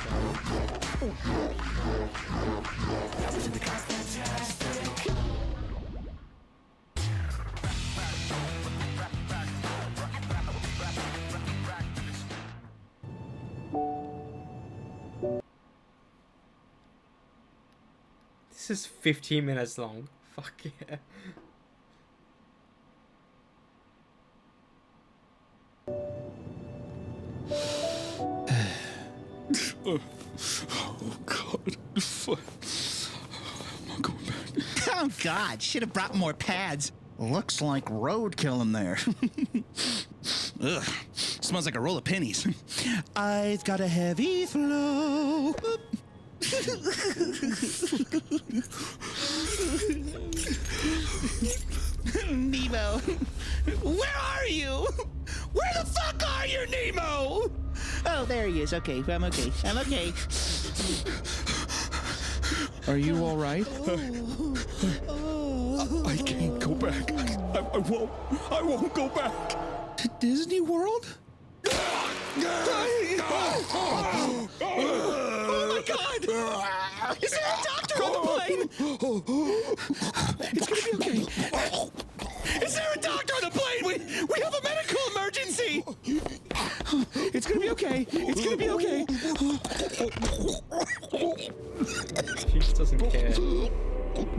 This is 15 minutes long. Fuck yeah. Oh God. I'm not going back. Oh God, should have brought more pads. Looks like roadkill in there. Ugh. Smells like a roll of pennies. I've got a heavy flow. Nemo, where are you? Where the fuck are you, Nemo? Oh, there he is. Okay, I'm okay. I'm okay. Are you all right? I can't go back. I won't go back. To Disney World? Oh my God! Is there a doctor on the plane? It's gonna be okay. Is there a doctor on the plane? We have a medical emergency. It's gonna be okay. It's gonna be okay. She just doesn't care. Ladies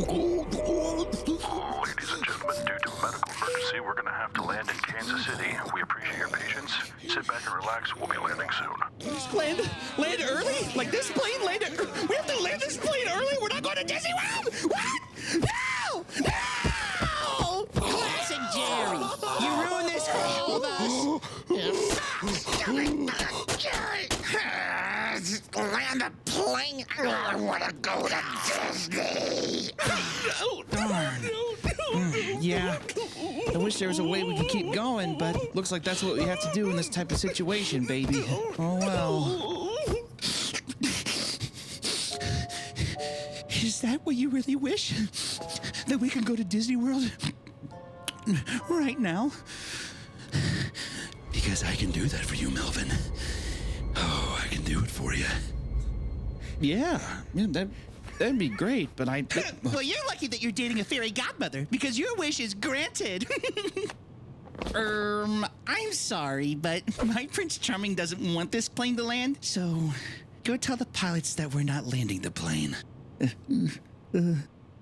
and gentlemen, due to a medical emergency, we're going to have to land in Kansas City. We appreciate your patience. Sit back and relax. We'll be landing soon. Land early? Like this plane landed? We have to land this plane early? We're not going to Disney World? What? No! No! Classic Jerry. You ruined this for all of us. Land a plane? I want to go to Disney. Darn. Yeah. I wish there was a way we could keep going, but looks like that's what we have to do in this type of situation, baby. Oh well. Is that what you really wish? That we can go to Disney World right now? Because I can do that for you, Melvin. Oh, I can do it for you. Yeah, that'd be great, but Well, you're lucky that you're dating a fairy godmother, because your wish is granted. I'm sorry, but my Prince Charming doesn't want this plane to land, so go tell the pilots that we're not landing the plane.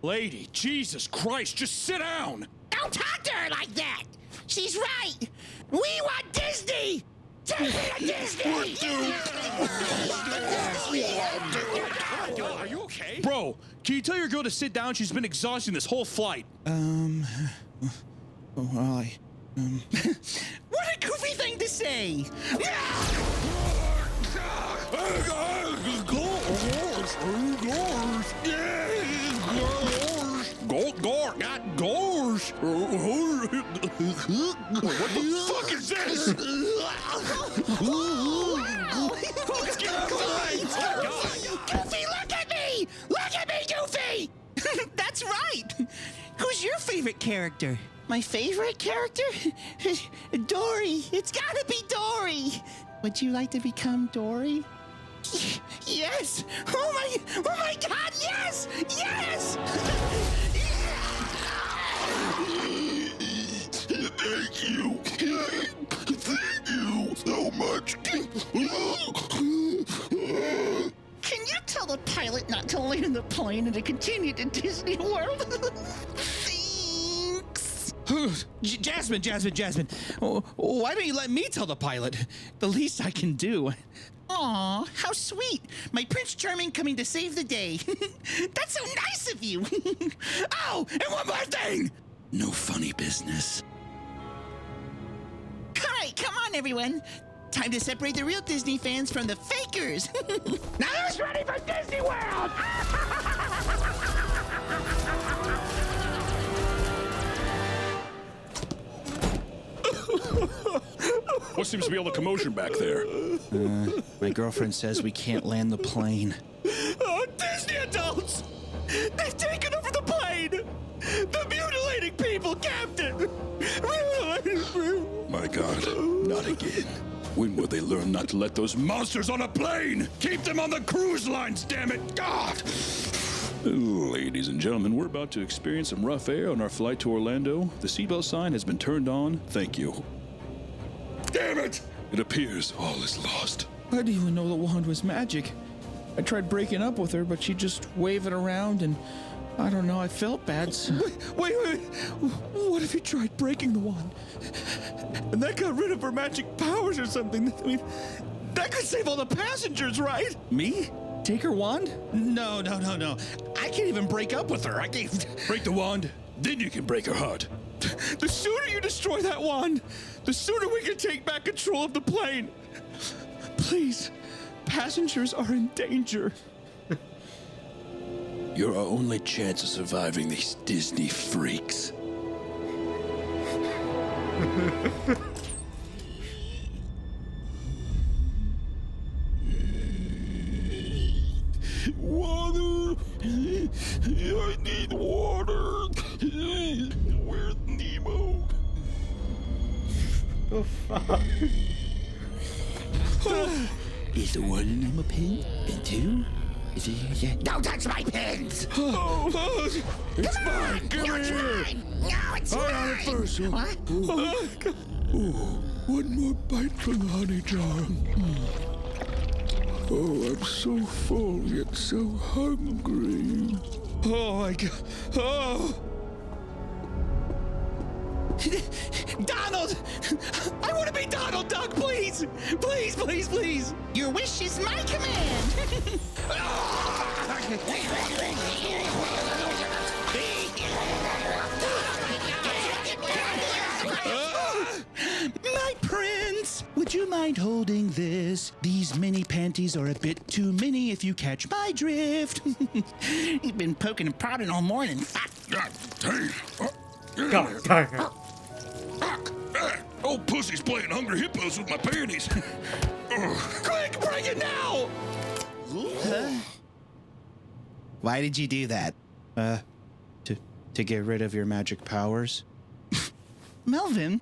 Lady, Jesus Christ, just sit down. Don't talk to her like that. She's right. We want Disney. Take me to Disney. Are you okay? Bro, can you tell your girl to sit down? She's been exhausting this whole flight. What a goofy thing to say! Gorge. What the fuck is this? Goofy, look at me! Look at me, Goofy! That's right! Who's your favorite character? My favorite character? Dory. It's gotta be Dory. Would you like to become Dory? Yes! Oh my God, yes! Yes! Thank you. Thank you so much. Can you tell the pilot not to land the plane and to continue to Disney World? Jasmine. Oh, why don't you let me tell the pilot? The least I can do. Aw, how sweet. My Prince Charming coming to save the day. That's so nice of you. Oh, and one more thing. No funny business. All right, come on, everyone. Time to separate the real Disney fans from the fakers. Now who's ready for Disney World? What seems to be all the commotion back there? My girlfriend says we can't land the plane. Oh, Disney adults! They've taken over the plane! The mutilating people, Captain! My God, not again. When will they learn not to let those monsters on a plane? Keep them on the cruise lines, damn it! God! Ladies and gentlemen, we're about to experience some rough air on our flight to Orlando. The seatbelt sign has been turned on. Thank you. Damn it! It appears all is lost. I didn't even know the wand was magic. I tried breaking up with her, but she'd just wave it around, and I don't know, I felt bad. So. Wait. What if you tried breaking the wand? And that got rid of her magic powers or something? I mean, that could save all the passengers, right? Me? Take her wand? No. I can't even break up with her. I can't. Break the wand, then you can break her heart. The sooner you destroy that wand, the sooner we can take back control of the plane. Please, passengers are in danger. You're our only chance of surviving these Disney freaks. Water! I need water! Where's Nemo? The fuck? Is the one Nemo pen? And two? Is it here yet? Don't touch my pins! It's mine! Give No, it it's here! mine! No, it's I mine! got it first. What? One more bite from the honey jar. Oh, I'm so full yet so hungry. Oh my god. Oh! Donald! I want to be Donald Duck, please! Please, please, please! Your wish is my command. My prince! Would you mind holding this? These mini panties are a bit too mini if you catch my drift. You've been poking and prodding all morning. God dang. God dang it. Old pussy's playing Hungry Hippos with my panties. Quick, bring it now! Why did you do that? To get rid of your magic powers. Melvin,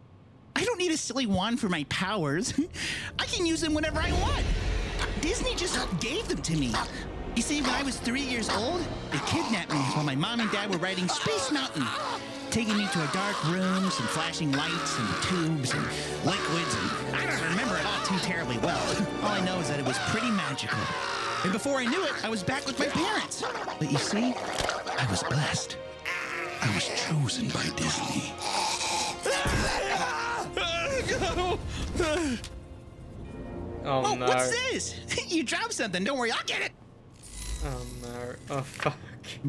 I don't need a silly wand for my powers. I can use them whenever I want. Disney just gave them to me. You see, when I was 3 years old, they kidnapped me while my mom and dad were riding Space Mountain, taking me to a dark room, some flashing lights and tubes and liquids, and I don't remember it all too terribly well. All I know is that it was pretty magical. And before I knew it, I was back with my parents. But you see, I was blessed. I was chosen by Disney. Oh no. What's this? You dropped something. Don't worry, I'll get it. Oh no. Oh fuck.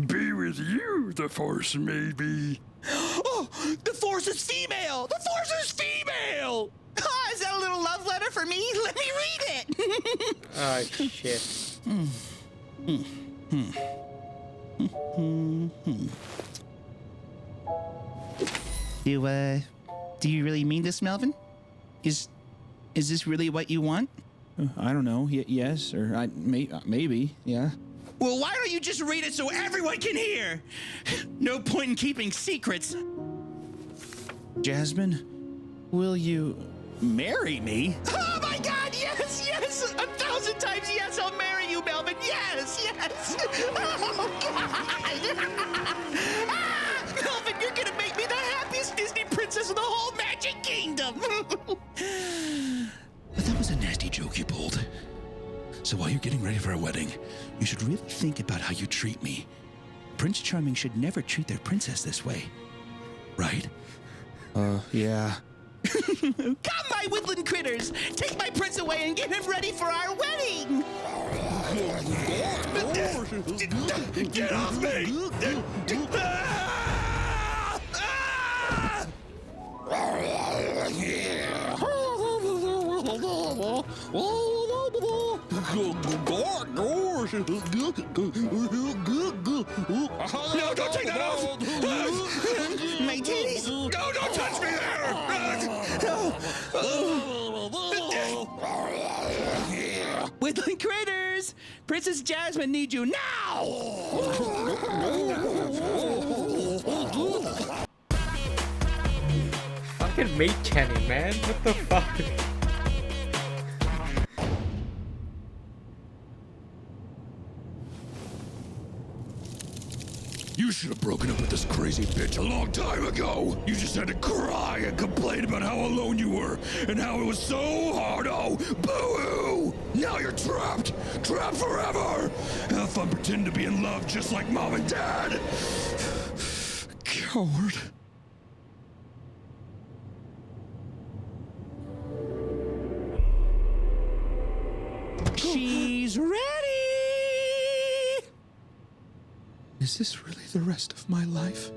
Be with you, the Force may be. Oh, the Force is female. The Force is female. Oh, is that a little love letter for me? Let me read it. Oh shit. Do you really mean this, Melvin? Is this really what you want? I don't know. Yes, or maybe. Yeah. Well, why don't you just read it so everyone can hear? No point in keeping secrets. Jasmine, will you marry me? Oh my God! Yes, yes! 1,000 times yes! I'll marry you, Melvin. Yes, yes! Oh God! Melvin, you're gonna make me the happiest Disney princess in the whole Magic Kingdom. But that was a nasty joke you pulled. So while you're getting ready for our wedding, you should really think about how you treat me. Prince Charming should never treat their princess this way. Right? Yeah. Come, my woodland critters! Take my prince away and get him ready for our wedding! Get off me! No, don't take that off! My titties! No, don't touch me there! Woodland critters! Princess Jasmine needs you now! Fucking meat Kenny, man. What the fuck? You should have broken up with this crazy bitch a long time ago. You just had to cry and complain about how alone you were and how it was so hard. Oh, boo-hoo! Now you're trapped. Trapped forever. Have fun pretending to be in love just like mom and dad. Coward. She's ready! Is this really the rest of my life?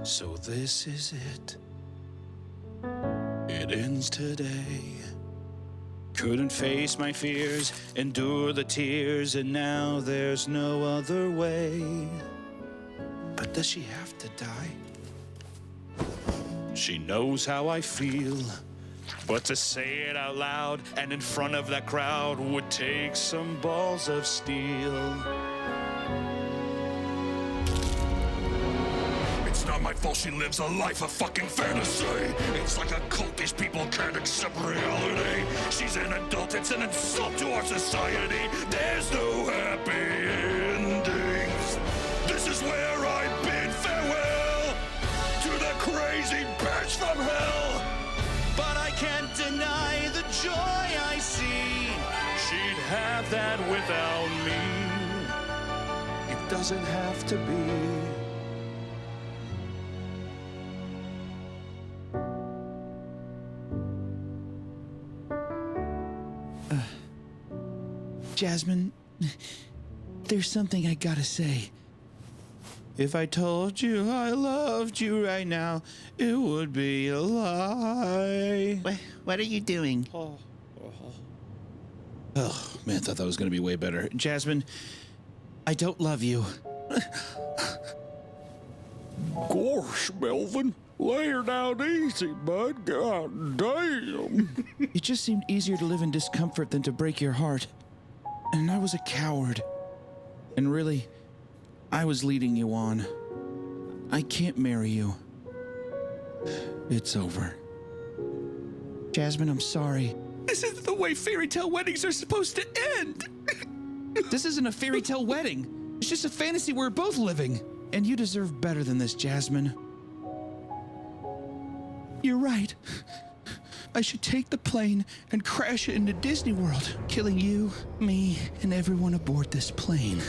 So this is it. It ends today. Couldn't face my fears, endure the tears, and now there's no other way. But does she have to die? She knows how I feel, but to say it out loud and in front of that crowd would take some balls of steel. It's not my fault she lives a life of fucking fantasy. It's like a cult, these people can't accept reality. She's an adult, it's an insult to our society. There's no happy endings. This is where I bid farewell to the crazy bitch from hell. But I can't deny the joy I see. She'd have that without me. It doesn't have to be. Jasmine, there's something I gotta say. If I told you I loved you right now, it would be a lie. What are you doing? Oh, man, I thought that was gonna be way better. Jasmine, I don't love you. Gosh, Melvin, lay her down easy, bud. God damn. It just seemed easier to live in discomfort than to break your heart. And I was a coward. And really, I was leading you on. I can't marry you. It's over. Jasmine, I'm sorry. This isn't the way fairy tale weddings are supposed to end. This isn't a fairy tale wedding. It's just a fantasy we're both living. And you deserve better than this, Jasmine. You're right. I should take the plane and crash it into Disney World, killing you, me, and everyone aboard this plane.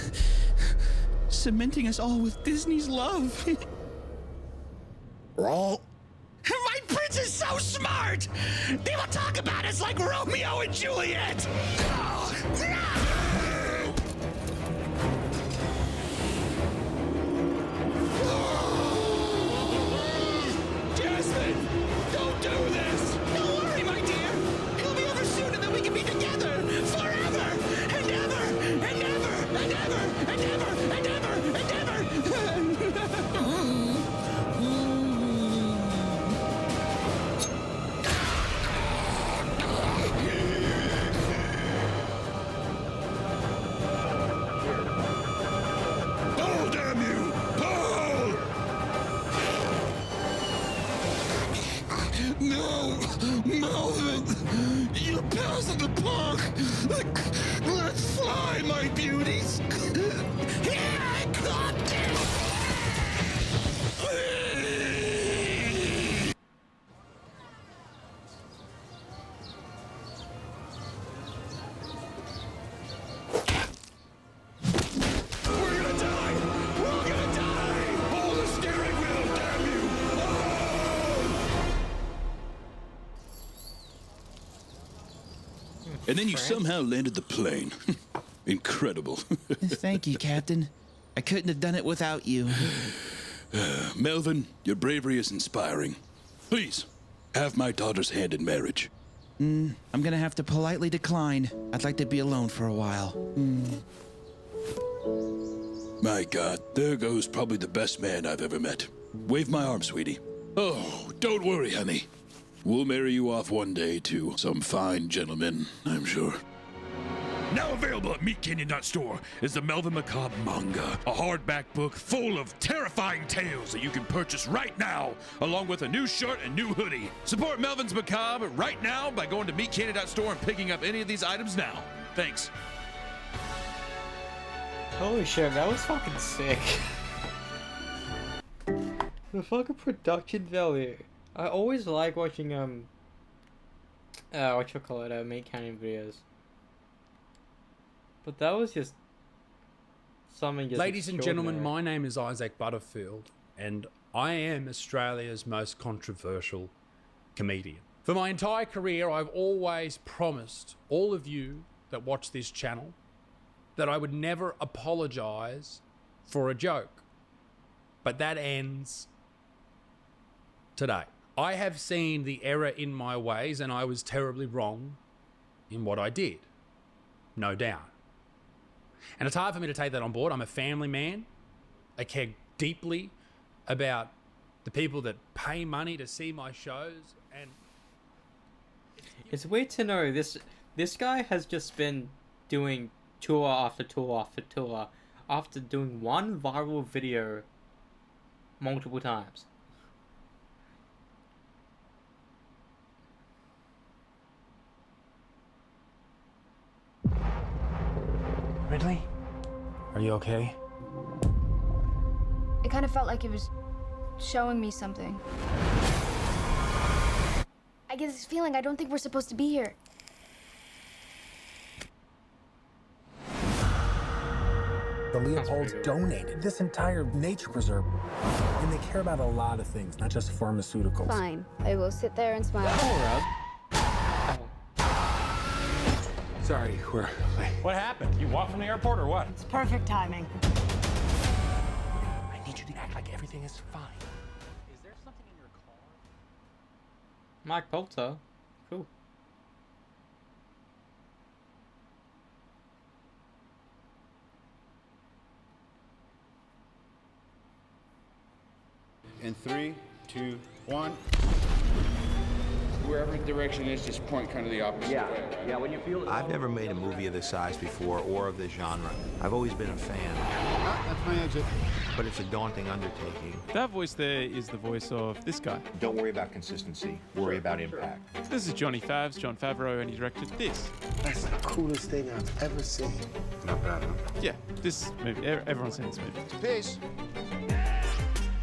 Cementing us all with Disney's love. My prince is so smart! People talk about us like Romeo and Juliet! Jasmine, don't do this! Don't worry, my dear. It'll be over soon and then we can be together forever and ever and ever and ever and ever and ever and ever. Paul, damn you! Paul! No! Melvin! You're past the park! Let's fly, my beauties! Here I come! We're gonna die! We're all gonna die! Hold the steering wheel, damn you! And then you somehow landed the plane. Incredible. Thank you, Captain. I couldn't have done it without you. Melvin, your bravery is inspiring. Please, have my daughter's hand in marriage. I'm gonna have to politely decline. I'd like to be alone for a while. My God, there goes probably the best man I've ever met. Wave my arm, sweetie. Oh, don't worry, honey. We'll marry you off one day to some fine gentleman, I'm sure. Now available at MeatCanyon.store is the Melvin Macabre manga, a hardback book full of terrifying tales that you can purchase right now, along with a new shirt and new hoodie. Support Melvin's Macabre right now by going to MeatCanyon.store and picking up any of these items now. Thanks. Holy shit, that was fucking sick. The fucking production value. I always like watching Meat Canyon videos. But that was just something just Ladies and gentlemen, my name is Isaac Butterfield, and I am Australia's most controversial comedian. For my entire career, I've always promised all of you that watch this channel that I would never apologize for a joke. But that ends today. I have seen the error in my ways, and I was terribly wrong in what I did. No doubt. And it's hard for me to take that on board. I'm a family man. I care deeply about the people that pay money to see my shows, and it's weird to know this guy has just been doing tour after tour after tour after doing one viral video multiple times. Ridley? Are you okay? It kind of felt like it was showing me something. I get this feeling I don't think we're supposed to be here. The Leopolds donated this entire nature preserve. And they care about a lot of things, not just pharmaceuticals. Fine. I will sit there and smile. Sorry, we're late. What happened? You walked from the airport or what? It's perfect timing. I need you to act like everything is fine. Is there something in your car? Mike Poulter. Cool. In 3, 2, 1. Wherever the direction is, just point kind of the opposite way. Right? Yeah, when you feel it. I've never made a movie of this size before or of this genre. I've always been a fan. That's my exit. But it's a daunting undertaking. That voice there is the voice of this guy. Don't worry about consistency. Worry about impact. This is Johnny Favs, Jon Favreau, and he directed this. That's the coolest thing I've ever seen. Not bad, huh? Yeah, this movie. Everyone's seen this movie. Peace.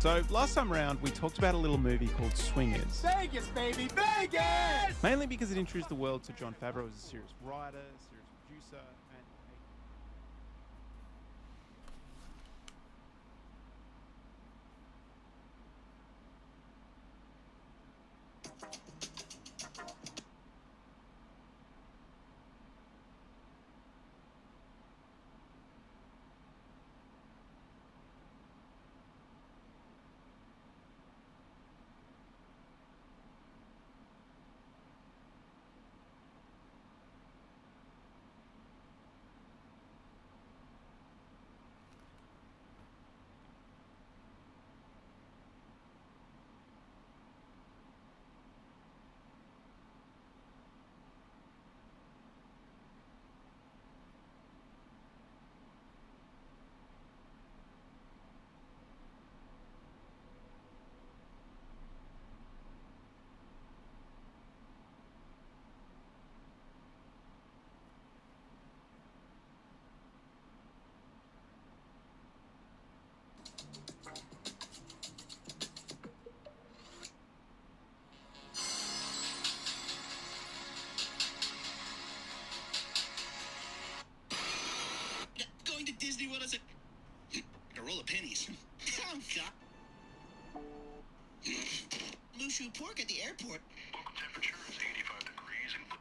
So last time around, we talked about a little movie called Swingers. Vegas, baby, Vegas! Mainly because it introduced the world to Jon Favreau as a serious writer, serious producer, and Going to Disney World as a roll of pennies. Oh, God. Mushu pork at the airport. Local temperature is 85 degrees and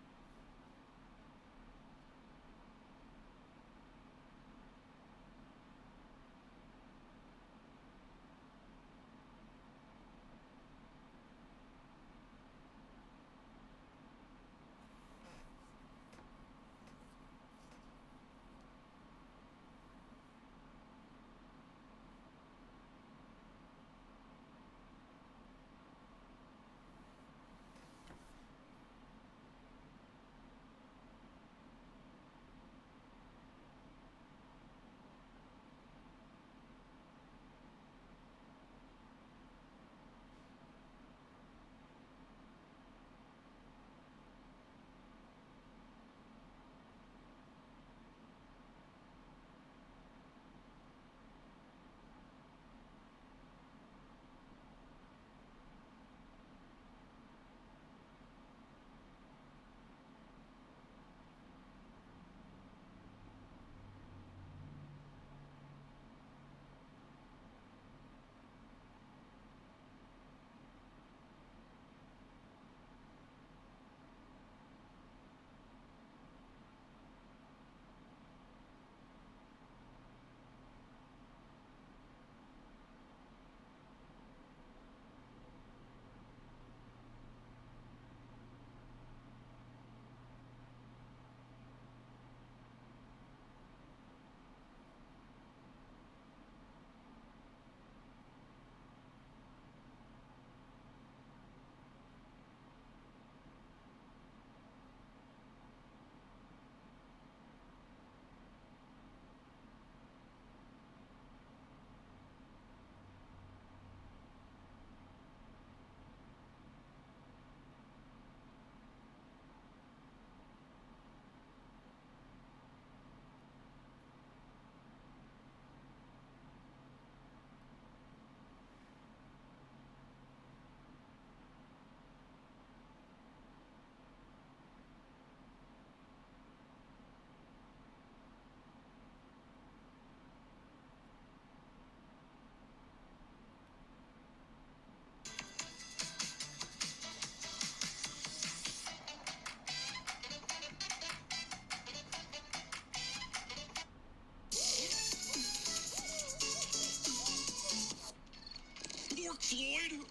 Floyd?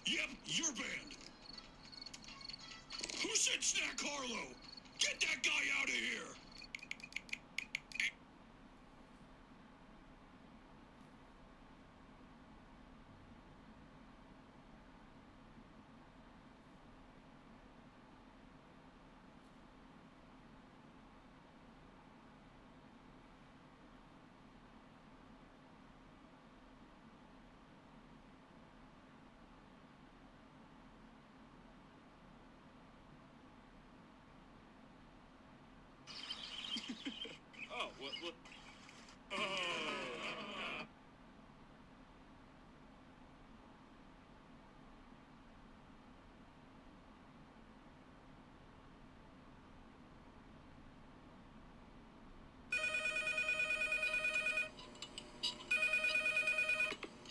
Yep, your band. Who said Snack Harlow? Get that guy out of here! What?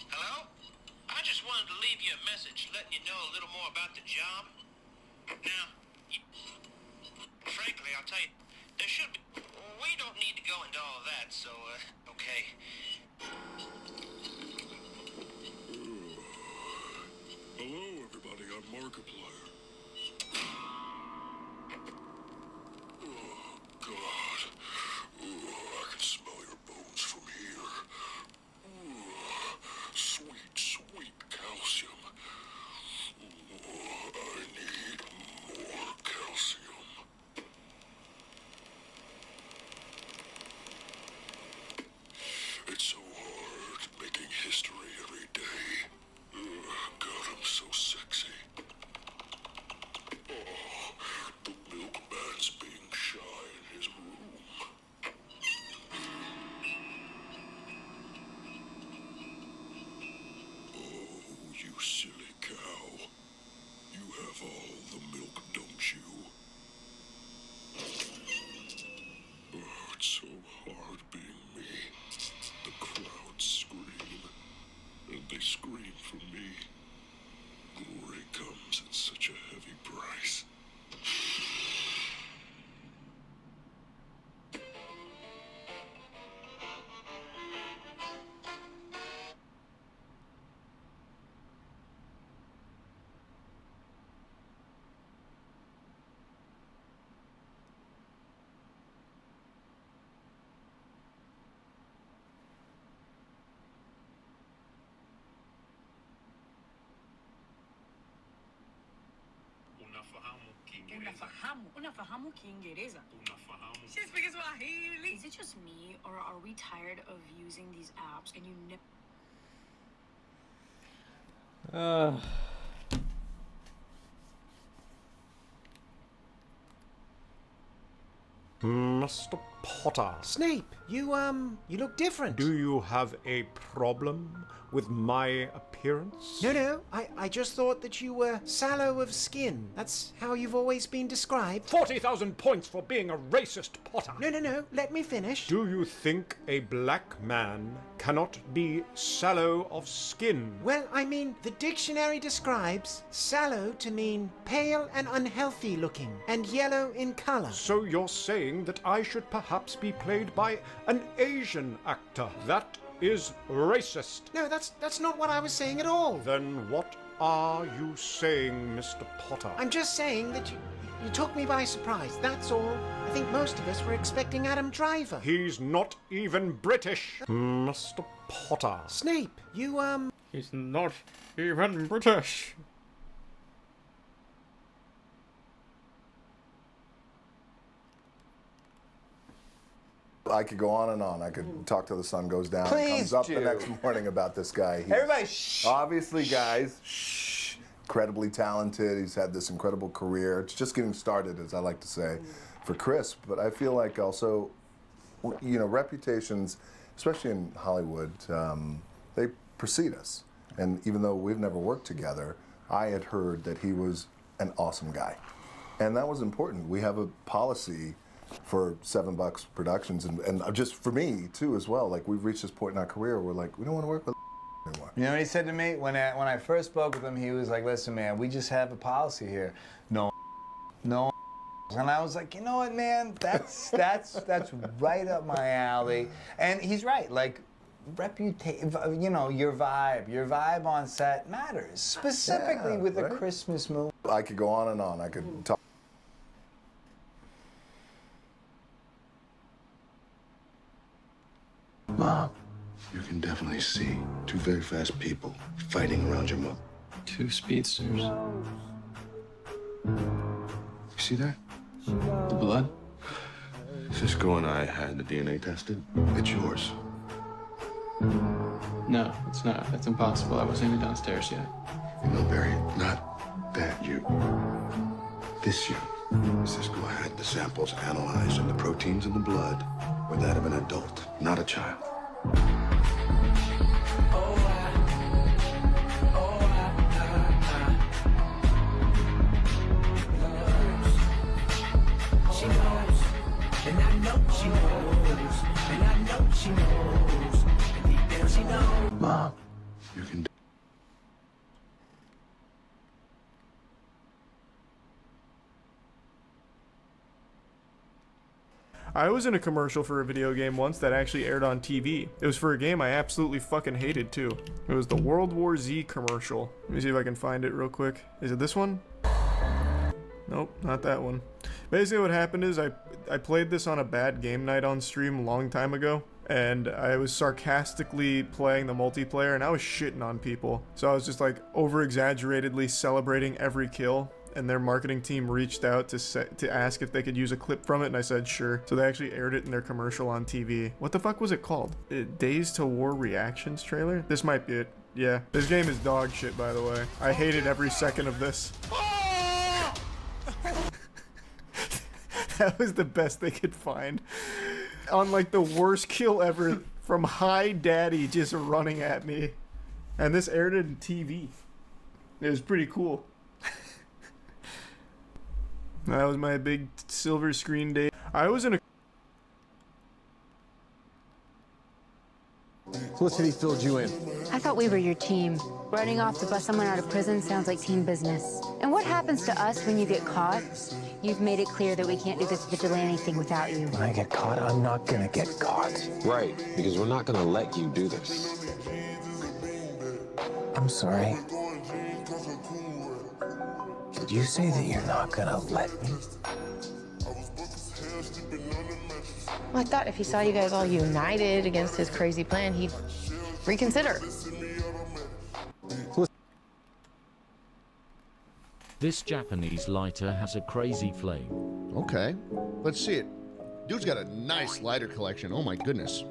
Hello? I just wanted to leave you a message letting you know a little more about the job. Now, frankly, I'll tell you, there should be... We don't need to go into all of that, so, okay. Hello, everybody. I'm Markiplier. Oh, God. I can smell your bones from here. Sweet, sweet calcium. I need more calcium. It's so hard making history every day. God, I'm so sexy. Oh, the milkman's being shy in his room. Oh, you silly cow. You have all the milk, don't you? Oh, it's so hard being me. The crowd scream, and they scream for me. Glory comes at such a heavy price. Unafahamu Kiingereza. She speaks Swahili. Is it just me, or are we tired of using these apps and you Mr. Potter. Snape, you look different. Do you have a problem with my appearance? No, I just thought that you were sallow of skin. That's how you've always been described. 40,000 points for being a racist, Potter. No, let me finish. Do you think a black man cannot be sallow of skin? Well, I mean, the dictionary describes sallow to mean pale and unhealthy looking, and yellow in color. So you're saying that I should perhaps be played by an Asian actor? That is racist. No, that's not what I was saying at all. Then what are you saying, Mr. Potter? I'm just saying that you took me by surprise, that's all. I think most of us were expecting Adam Driver. He's not even British. Mr. Potter. Snape, you, He's not even British. I could go on and on. I could talk till the sun goes down. Please Comes up do. the next morning about this guy. He's Everybody, shh. obviously, guys, incredibly talented. He's had this incredible career. It's just getting started, as I like to say, for Chris. But I feel like also, you know, reputations, especially in Hollywood, they precede us. And even though we've never worked together, I had heard that he was an awesome guy. And that was important. We have a policy for $7 Productions, and just for me too as well. Like, we've reached this point in our career where like we don't want to work with anymore. You know what he said to me when I first spoke with him? He was like, "Listen, man, we just have a policy here. No." And I was like, you know what, man? That's right up my alley. And he's right. Like, you know, your vibe on set matters, specifically with a Christmas movie. I could go on and on. I could talk. Mom, you can definitely see two very fast people fighting around your mother. Two speedsters. You see that? The blood? Cisco and I had the DNA tested. It's yours. No, it's not. That's impossible. I wasn't even downstairs yet. No, Barry, not that you. This you. Cisco had the samples analyzed, and the proteins in the blood were that of an adult, not a child. She knows, and I know she knows, and I know she knows, and deep down she knows. Mom, you can. I was in a commercial for a video game once that actually aired on TV. It was for a game I absolutely fucking hated too. It was the World War Z commercial. Let me see if I can find it real quick. Is it this one? Nope, not that one. Basically what happened is I played this on a bad game night on stream a long time ago, and I was sarcastically playing the multiplayer and I was shitting on people. So I was just like over-exaggeratedly celebrating every kill, and their marketing team reached out to ask if they could use a clip from it, and I said sure. So they actually aired it in their commercial on TV. What the fuck was it called? Days to War Reactions trailer? This might be it. Yeah. This game is dog shit, by the way. I hated every second of this. That was the best they could find. On like the worst kill ever from Hi Daddy just running at me. And this aired it in TV. It was pretty cool. That was my big silver screen day. I was in a... Felicity filled you in. I thought we were your team. Running off to bust someone out of prison sounds like team business. And what happens to us when you get caught? You've made it clear that we can't do this vigilante thing without you. When I get caught, I'm not gonna get caught. Right, because we're not gonna let you do this. I'm sorry. Did you say that you're not gonna let me? Well, I thought if he saw you guys all united against his crazy plan, he'd reconsider. This Japanese lighter has a crazy flame. Okay, let's see it. Dude's got a nice lighter collection. Oh my goodness.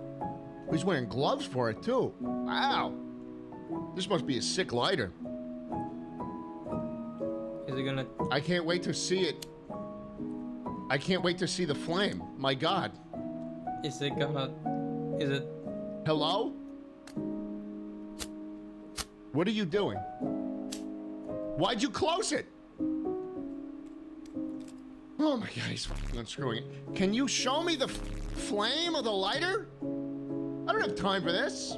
He's wearing gloves for it too. Wow. This must be a sick lighter. Is it gonna... I can't wait to see it. I can't wait to see the flame. My God. Is it gonna... Is it... Hello? What are you doing? Why'd you close it? Oh my God, he's fucking unscrewing it. Can you show me the flame of the lighter? I don't have time for this.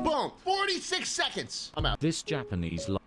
Boom, 46 seconds. I'm out. This Japanese lighter.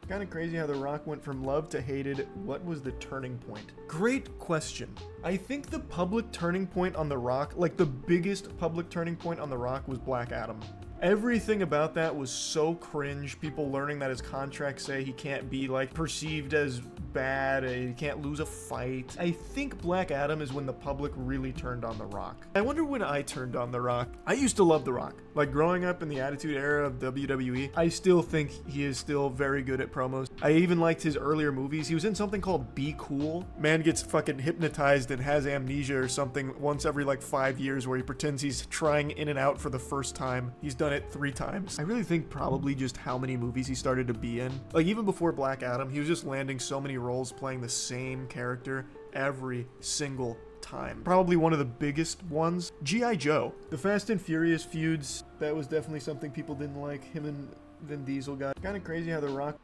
Kind of crazy how The Rock went from loved to hated. What was the turning point? Great question. I think the public turning point on The Rock, like the biggest public turning point on The Rock, was Black Adam. Everything about that was so cringe. People learning that his contracts say he can't be like perceived as bad, he can't lose a fight. I think Black Adam is when the public really turned on The Rock. I wonder when I turned on The Rock. I used to love The Rock. Like growing up in the Attitude Era of WWE, I still think he is still very good at promos. I even liked his earlier movies. He was in something called Be Cool. Man gets fucking hypnotized and has amnesia or something once every like 5 years where he pretends he's trying In and Out for the first time. He's done it 3 times. I really think probably just how many movies he started to be in. Like even before Black Adam, he was just landing so many roles playing the same character every single time. Probably one of the biggest ones, G.I. Joe. The Fast and Furious feuds, that was definitely something people didn't like. Him and Vin Diesel got kind of crazy how The Rock...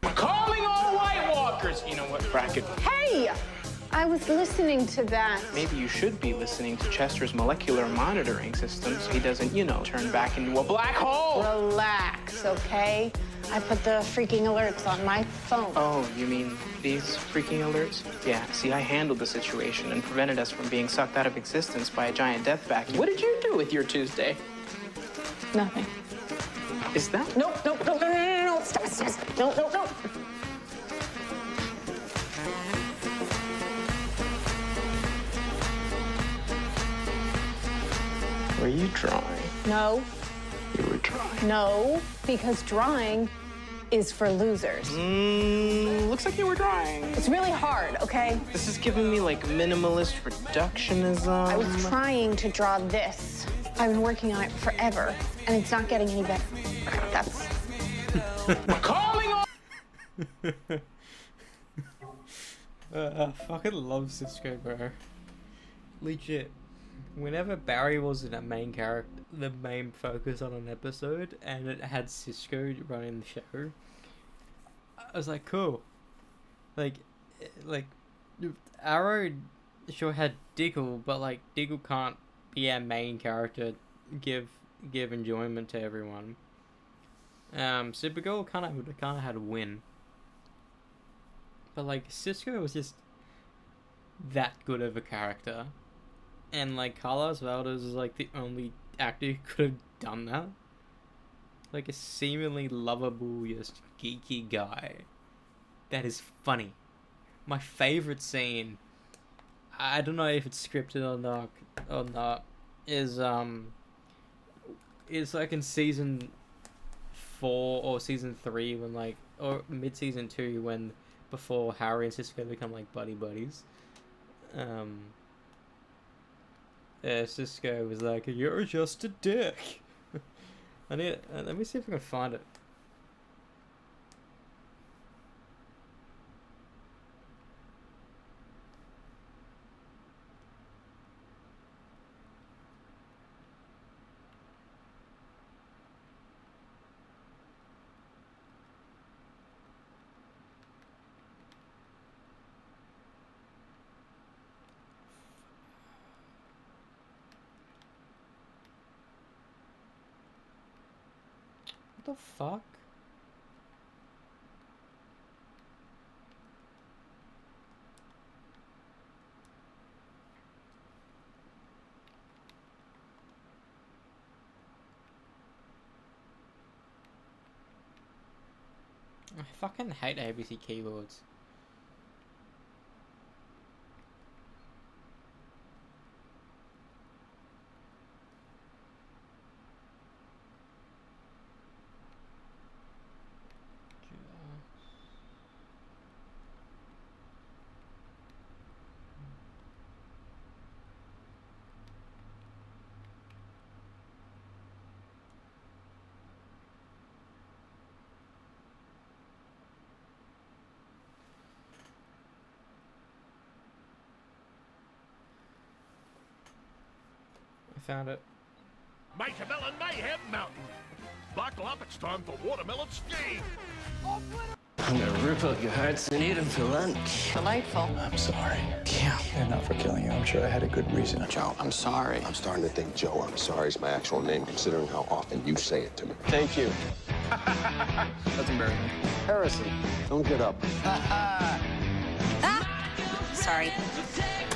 Calling all White Walkers! You know what, Bracket? Hey! I was listening to that. Maybe you should be listening to Chester's molecular monitoring system so he doesn't, you know, turn back into a black hole. Relax, okay? I put the freaking alerts on my phone. Oh, you mean these freaking alerts? Yeah, see, I handled the situation and prevented us from being sucked out of existence by a giant death vacuum. What did you do with your Tuesday? Nothing. Is that? Nope. Stop. No. Were you drawing? No. You were drawing. No, because drawing is for losers. Looks like you were drawing. It's really hard, okay? This is giving me like minimalist reductionism. I was trying to draw this. I've been working on it forever, and it's not getting any better. That's... We're calling on... I fucking love Cisco, bro. Legit. Whenever Barry was in a main character, the main focus on an episode, and it had Cisco running the show, I was like, cool. Like Arrow sure had Diggle, but like Diggle can't be our main character, give enjoyment to everyone. Supergirl kind of had a win, but like Cisco was just that good of a character. And, like, Carlos Valdez is, like, the only actor who could have done that. Like, a seemingly lovable, just geeky guy that is funny. My favorite scene, I don't know if it's scripted or not, is like in season 4 or season 3 when, like, or mid-season 2 when, before Harry and Cisco become, like, buddies. Cisco was like, "You're just a dick." Let me see if I can find it. What the fuck? I fucking hate ABC keyboards. Found it. Melon Mayhem Mountain. Buckle up, it's time for watermelon skiing. I'm gonna rip out your hearts and eat them for lunch. Delightful. I'm sorry. Yeah. And not for killing you. I'm sure I had a good reason. Joe, I'm sorry. I'm starting to think Joe, I'm sorry is my actual name, considering how often you say it to me. Thank you. That's embarrassing. Harrison, don't get up. Sorry.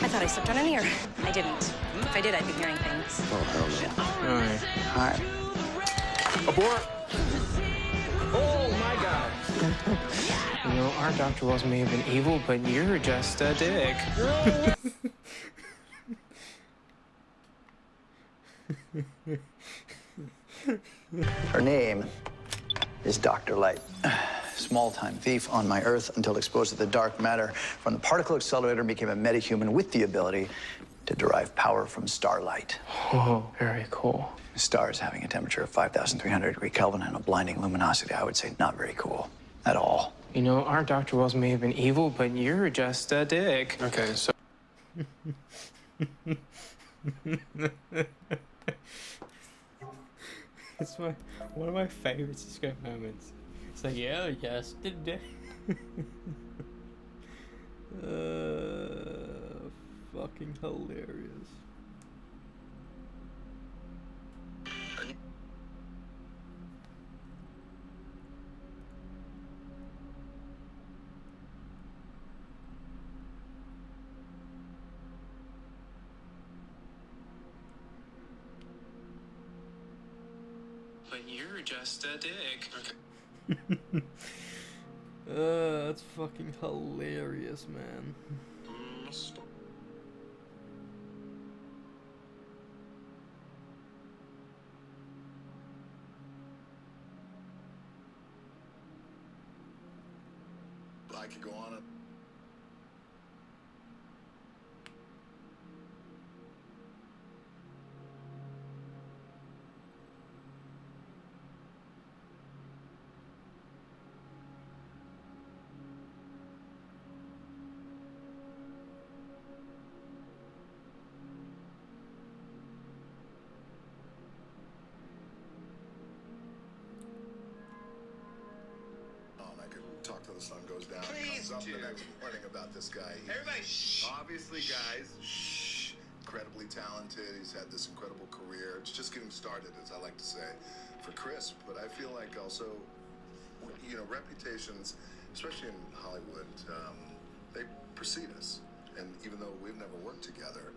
I thought I slipped on an ear. I didn't. If I did, I'd be hearing things. Oh, hell no. All right. Abort! Oh, my God. You know, our Dr. Wells may have been evil, but you're just a dick. Her name is Dr. Light. Small-time thief on my Earth until exposed to the dark matter from the particle accelerator and became a metahuman with the ability to derive power from starlight. Oh, very cool. Stars having a temperature of 5,300 degree Kelvin and a blinding luminosity, I would say not very cool at all. You know, our Dr. Wells may have been evil, but you're just a dick. Okay, so... It's one of my favorite Cisco moments. It's like, yeah, yes, did fucking hilarious. But you're just a dick. That's fucking hilarious, man. I could go on and talk till the sun goes down. Please Comes up do. the next morning about this guy. Everybody, shh. Obviously, guys, shh. Incredibly talented. He's had this incredible career. It's just getting started, as I like to say, for Chris. But I feel like also, you know, reputations, especially in Hollywood, they precede us. And even though we've never worked together,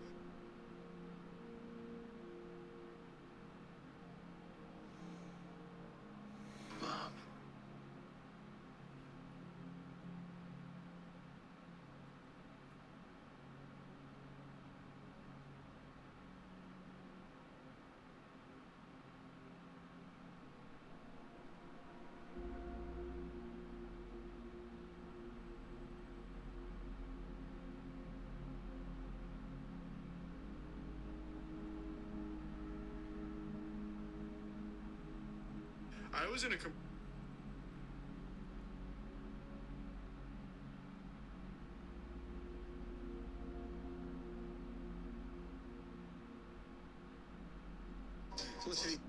I was in a. Listen.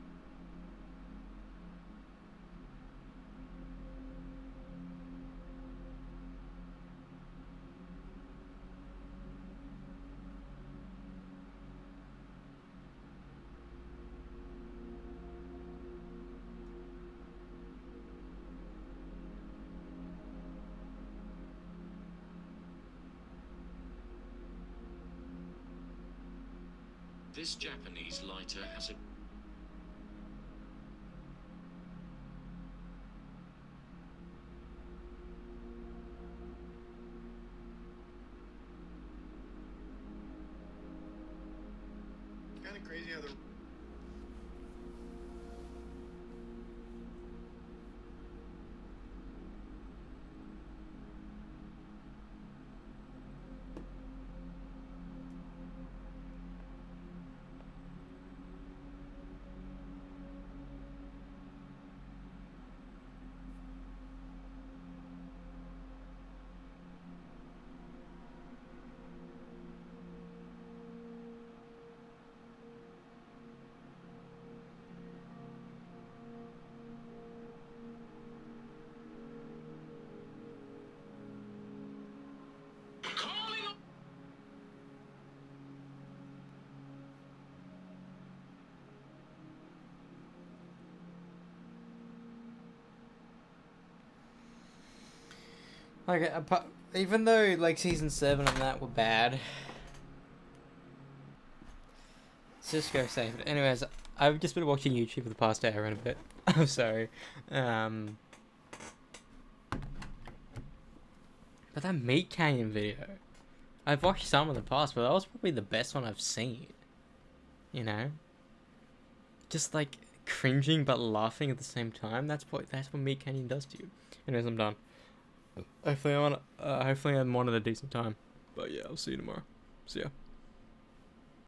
This Japanese lighter has a Kind of crazy how the. Like, even though like season 7 and that were bad, Cisco saved it. Anyways, I've just been watching YouTube for the past hour and a bit. I'm sorry. But that Meat Canyon video, I've watched some in the past, but that was probably the best one I've seen. You know, just like cringing but laughing at the same time. That's what Meat Canyon does to you. Anyways, I'm done. Hopefully I'm on a decent time. But yeah, I'll see you tomorrow. See ya.